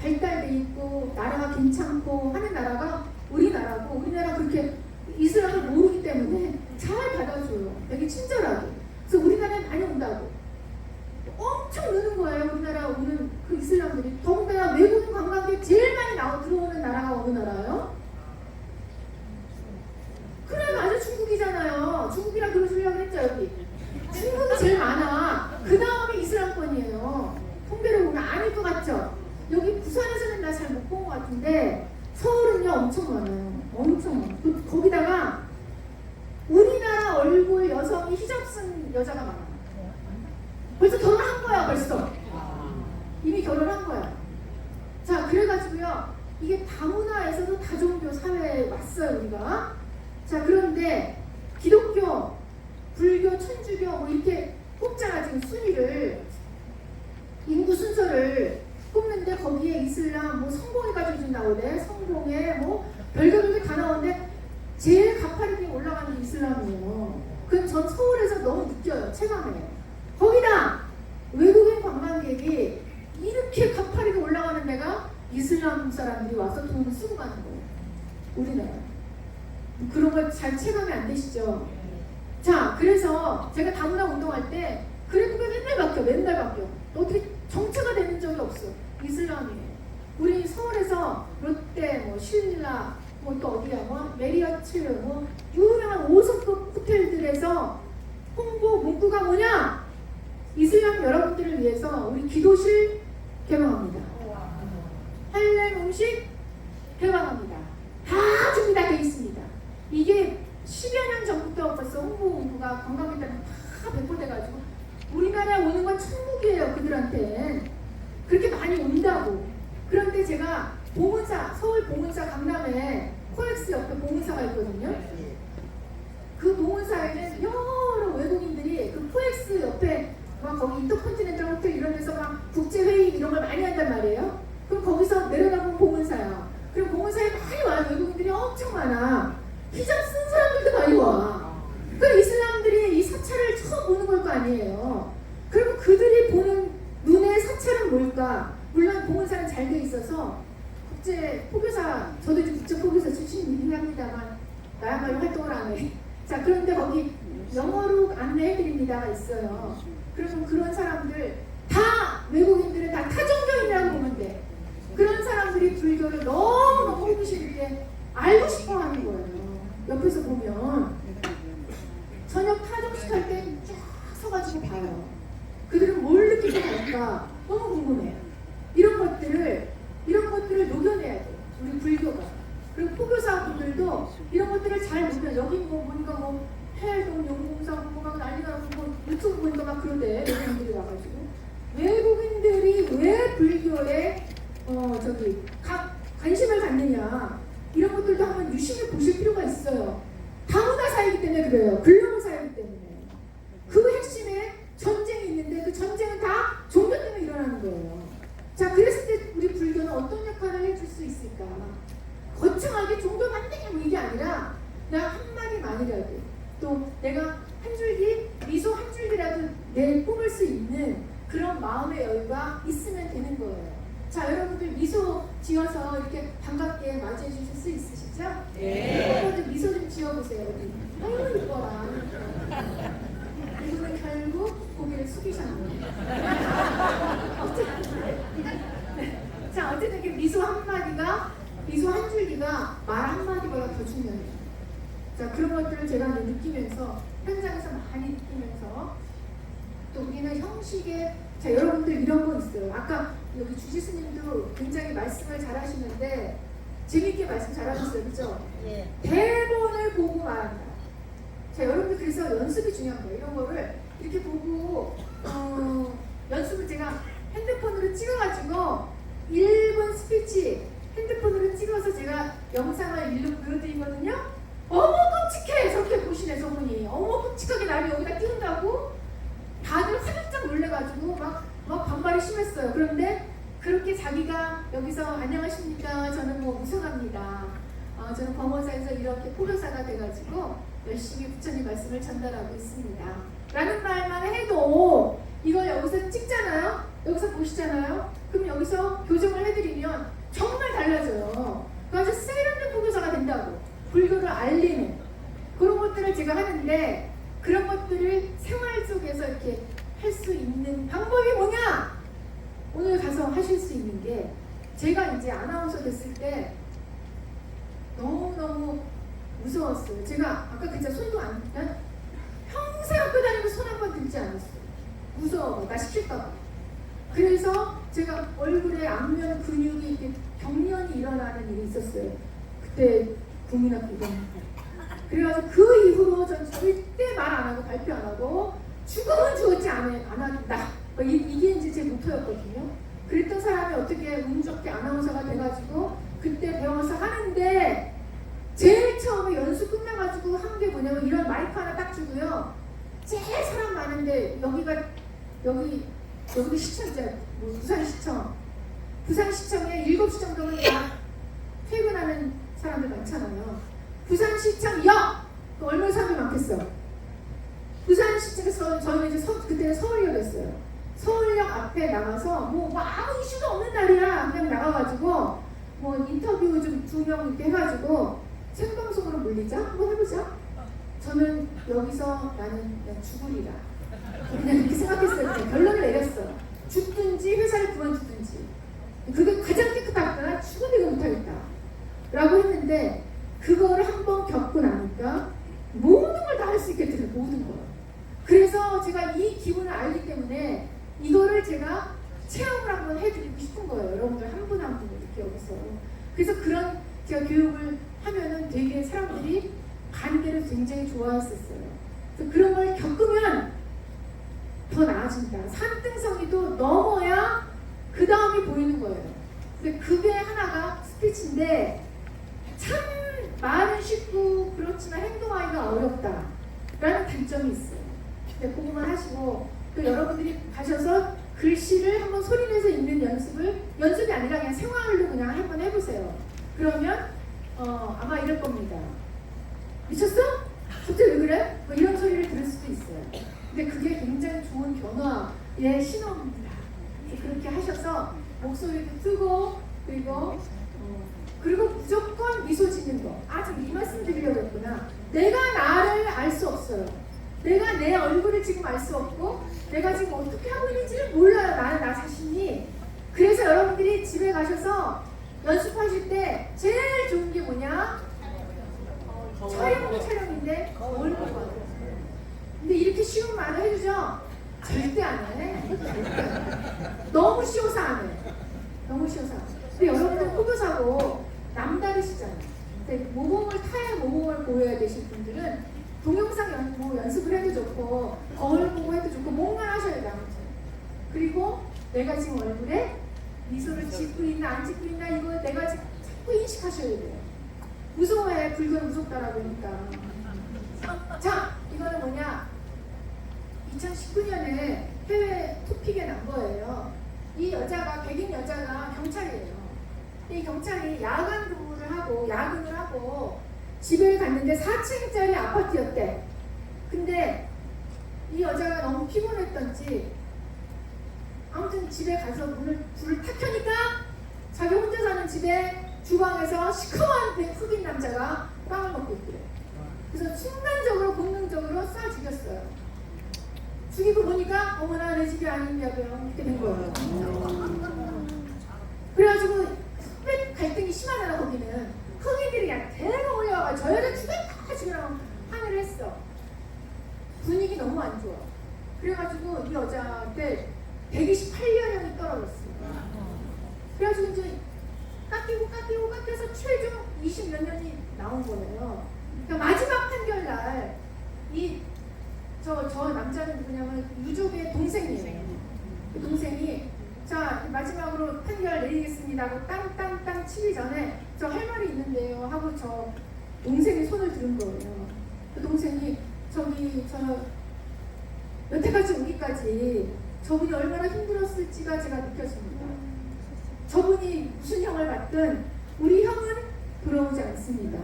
Speaker 1: 발달돼 있고 나라가 괜찮고 하는 나라가 우리나라고, 우리나라 그렇게 이슬람을 모르기 때문에 잘 받아줘요. 되게 친절하게. 그래서 우리나라에 많이 온다고. 엄청 느는 거예요. 우리나라 오는 그 이슬람들이. 더군다나 외국인 관광객 제일 많이 들어오는 나라가 어느 나라예요? 그래, 맞아. 중국이잖아요. 중국이랑 그러시려고 했죠, 여기. 중국이 제일 많아. 그 다음에 이슬람권이에요. 통계를 보면 아닐 것 같죠? 여기 부산에서는 나 잘 못 본 것 같은데 서울은요 엄청 많아요. 엄청 많아요. 거기다가 우리나라 얼굴 여성이 히잡 쓴 여자가 많아요. 벌써 결혼한 거야, 벌써. 이미 결혼한 거야. 자, 그래가지고요 이게 다문화에서도 다종교 사회에 왔어요, 우리가. 자, 그런데 기독교, 불교, 천주교 뭐 이렇게 꼽잖아. 지금 순위를, 인구 순서를 꼽는데 거기에 이슬람 뭐 성공해가지고 지금 나오네. 성공에 뭐 별개별게 다 나오는데 제일 가파르게 올라가는 게 이슬람이에요. 그건 전 서울에서 너무 느껴요. 체감해요. 거기다 외국인 관광객이 이렇게 가파르게 올라가는 데가 이슬람 사람들이 와서 돈을 쓰고 가는 거예요. 우리나라. 그런 거 잘 체감이 안 되시죠? 자, 그래서 제가 다문화 운동할 때 그래프가 맨날 바뀌어. 어떻게 정체가 되는 적이 없어. 이슬람이에요. 우리 서울에서 롯데, 뭐 신라, 뭐 또 어디야, 뭐 메리어트, 뭐 유명한 5성급 호텔들에서 홍보 문구가 뭐냐? 이슬람 여러분들을 위해서 우리 기도실 개방합니다. 할렘 음식 개방합니다. 다 준비가 되어 있습니다. 이게 10여 년 전부터 벌써 홍보 문구가 관광객들한테 다 배포돼가지고 우리나라에 오는 건 천국이에요. 그들한테 그렇게 많이 온다고. 그런데 제가 봉은사, 서울 봉은사 강남에 코엑스 옆에 봉은사가 있거든요. 그 봉은사에는 여러 외국인들이 그 코엑스 옆에 막 거기 인터컨티넨탈 호텔 이런 데서 막 국제회의 이런 걸 많이 한단 말이에요. 그럼 거기서 내려다보면 봉은사야. 그럼 봉은사에 많이 와요. 외국인들이 엄청 많아. 히잡 쓴 사람들도 많이 와. 그럼 이슬람들이 이 사찰을 처음 보는 걸 거 아니에요. 그리고 그들이 보는 눈의 사찰은 뭘까? 물론 봉은사는 잘 돼 있어서 국제 포교사, 저도 이제 국제 포교사 출신이긴 합니다만 나야말로 활동을 안 해. 자, 그런데 거기 영어로 안내해드립니다가 있어요. 그러면 그런 사람들 다 외국인들은 다 타종교인이라고 보면 돼. 그런 사람들이 불교를 너무너무 호기심있게 알고 싶어 하는 거예요. 옆에서 보면 저녁 타종식 할 때 쫙 서가지고 봐요. 그들은 뭘 느끼고 갈까 너무 궁금해요. 이런 것들을 녹여내야 돼. 우리 불교가. 그리고 포교사분들도 이런 것들을 잘 녹여. 여기 뭐 보니까 뭐 해동 용공사 막 난리가 나고 뭐 유튜브 보니까 막 그러대. 외국인들이 와가지고 외국인들이 왜 불교에 관심을 갖느냐 이런 것들도 한번 유심히 보실 필요가 있어요. 다문화 사회이기 때문에 그래요. 글로벌 사회이기 때문에. 그 핵심에 전쟁이 있는데 그 전쟁은 다 종교 때문에 일어나는 거예요. 자, 그랬을 때 우리 불교는 어떤 역할을 해줄 수 있을까? 거창하게 종교 만들기 뭐 이게 아니라 나 한마디만이라도 또 내가 한 줄기 미소 한 줄기라도 내뿜을 수 있는 그런 마음의 여유가 있으면 되는 거예요. 자, 여러분들 미소 지어서 이렇게 반갑게 맞이해 주실 수 있으시죠? 네. 여러분들 미소 좀 지어보세요. 아유 이뻐라. 이분은 결국 고개를 숙이셨네요. 자, 어쨌든 이렇게 미소 한마디가, 미소 한 줄기가 말 한마디보다 더 중요해요. 자, 그런 것들을 제가 느끼면서, 현장에서 많이 느끼면서, 또 우리는 형식의, 자, 여러분들 이런 거 있어요. 아까 여기 주지스님도 굉장히 말씀을 잘 하시는데, 재밌게 말씀 잘 하셨어요. 그죠?
Speaker 3: 예.
Speaker 1: 대본을 보고 말한다. 자, 여러분들 그래서 연습이 중요한 거예요. 이런 거를 이렇게 보고, 연습을 제가 핸드폰으로 찍어가지고 1분 스피치 핸드폰으로 찍어서 제가 영상을 보여드리거든요. 어머 끔찍하게 나를 여기다 띄운다고 다들 화들짝 놀래가지고 막 반발이 심했어요. 그런데 그렇게 자기가 여기서 안녕하십니까, 저는 뭐 무서갑니다, 저는 범어사에서 이렇게 포교사가 돼가지고 열심히 부처님 말씀을 전달하고 있습니다 라는 말만 해도 이걸 여기서 찍잖아요, 여기서 보시잖아요. 그럼 여기서 교정을 해드리면 정말 달라져요. 그래서 세련된 포교사가 된다고, 불교를 알리는 그런 것들을 제가 하는데, 그런 것들을 생활 속에서 이렇게 할 수 있는 방법이 뭐냐? 오늘 가서 하실 수 있는 게, 제가 이제 아나운서 됐을 때 너무너무 무서웠어요. 제가 아까 진짜 손도 안, 난 평생 학교 다니면서 손 한 번 들지 않았어요. 무서워, 나 시킬까봐. 그래서 제가 얼굴에 안면 근육이 이렇게 경련이 일어나는 일이 있었어요. 그때 국민학교 2학년 때. 그래가지고 그 이후로 전 절대 말 안 하고 발표 안 하고 죽으면 죽었지 안 한다. 이게 이제 제 모토였거든요. 그랬던 사람이 어떻게 운 좋게 아나운서가 돼가지고 그때 배워서 하는데, 제일 처음에 연수 끝나가지고 한 게 뭐냐면 이런 마이크 하나 딱 주고요. 제일 사람 많은데 여기 시청자, 뭐 부산시청에 7시 정도면 다 퇴근하는 사람들 많잖아요. 부산시청역! 얼마나 사람이 많겠어? 부산시청에서 저희는 이제 그때는 서울역이었어요. 서울역 앞에 나가서 뭐 아무 이슈도 없는 날이야. 그냥 나가가지고 뭐 인터뷰 좀 2명 이렇게 해가지고 생방송으로 물리자? 한번 해보자. 저는 여기서 나는 죽으리라. 그냥 이렇게 생각했어요. 그냥 결론을 내렸어요. 죽든지 회사를 그만두든지. 그게 가장 깨끗하구나. 죽어도 이거 못하겠다 라고 했는데, 그거를 한번 겪고 나니까 모든 걸 다 할 수 있게 되는, 모든 걸. 그래서 제가 이 기분을 알기 때문에 이거를 제가 체험을 한번 해드리고 싶은 거예요. 여러분들 한 분 한 분 이렇게 여기서. 그래서 그런 제가 교육을 하면은 되게 사람들이 관계를 굉장히 좋아했었어요. 그래서 그런 걸 겪으면 더 나아진다. 산등성이도 넘어야 그 다음이 보이는 거예요. 근데 그게 하나가 스피치인데, 참 말은 쉽고 그렇지만 행동하기가 어렵다 라는 단점이 있어요. 근데 그거만 하시고, 또 여러분들이 가셔서 글씨를 한번 소리내서 읽는 연습이 아니라 그냥 생활로 그냥 한번 해보세요. 그러면 아마 이럴 겁니다. 미쳤어? 갑자기 왜 그래? 뭐 이런 소리를 들을 수도 있어요. 근데 그게 굉장히 좋은 변화의 신호입니다. 그렇게 하셔서 목소리도 트고, 그리고 무조건 미소 짓는 거. 지금 이 말씀 드리려고 했구나. 내가 나를 알 수 없어요. 내가 내 얼굴을 지금 알 수 없고, 내가 지금 어떻게 하고 있는지를 몰라요. 나는 나 자신이. 그래서 여러분들이 집에 가셔서 연습하실 때 제일 좋은 게 뭐냐? 촬영인데 거울 보고 하세요. 근데 이렇게 쉬운 말을 해주죠? 절대 안 해. 너무 쉬워서 안 해. 너무 쉬워서 안 해. 근데 여러분들 포교사고 남다르시잖아요. 근데 타의 모범을 보여야 되실 분들은 동영상 연습을 해도 좋고, 거울 보고 해도 좋고, 뭔가 하셔야 돼요. 그리고 내가 지금 얼굴에 미소를 짓고 있나 안 짓고 있나, 이거 내가 지금 자꾸 인식하셔야 돼요. 무서워해. 불교는 무섭다라고 하니까. 자, 이거는 뭐냐? 2019년에 해외 토픽에 난 거예요. 이 여자가, 백인 여자가 경찰이에요. 이 경찰이 야근을 하고 집에 갔는데 4층짜리 아파트였대. 근데 이 여자가 너무 피곤했던지 아무튼 집에 가서 불을 탁 켜니까 자기 혼자 사는 집에 주방에서 시커먼 흑인 남자가 빵을 먹고 있대요. 그래서 순간적으로 본능적으로 쏴 죽였어요. 죽이고 보니까 어머나 내 집이 아닌데요. 이렇게 된 거예요. 그래가지고 갈등이 심하잖아. 거기는 흑인들이 그냥 대거 올려와가지고 저 여자 죽였다 지금 항의를 했어. 분위기 너무 안 좋아. 그래가지고 이 여자한테 128년형이 떨어졌어요. 그래가지고 이제 깎여서 최종 20몇 년이 나온 거예요. 그러니까 마지막 판결 날 저 남자는 누구냐면 유족의 동생이에요. 그 동생이 자 마지막으로 판결 내리겠습니다 하고 땅 치기 전에 저 할 말이 있는데요 하고 저 동생이 손을 들은 거예요. 그 동생이 저 여태까지 오기까지 저분이 얼마나 힘들었을지가 제가 느껴집니다. 저분이 무슨 형을 받든 우리 형은 부러우지 않습니다.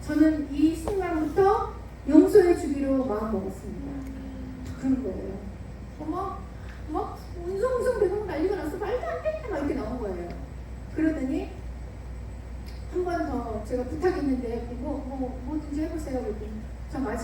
Speaker 1: 저는 이 순간부터 용서해 주기로 마음 먹었습니다. 그런 거예요. 막 웅성웅성 대고 난리가 났어. 말도 안 돼! 막 이렇게 나온 거예요. 그러더니 한 번 더 제가 부탁했는데 뭐든지 해보세요. 그랬더니 저 마지막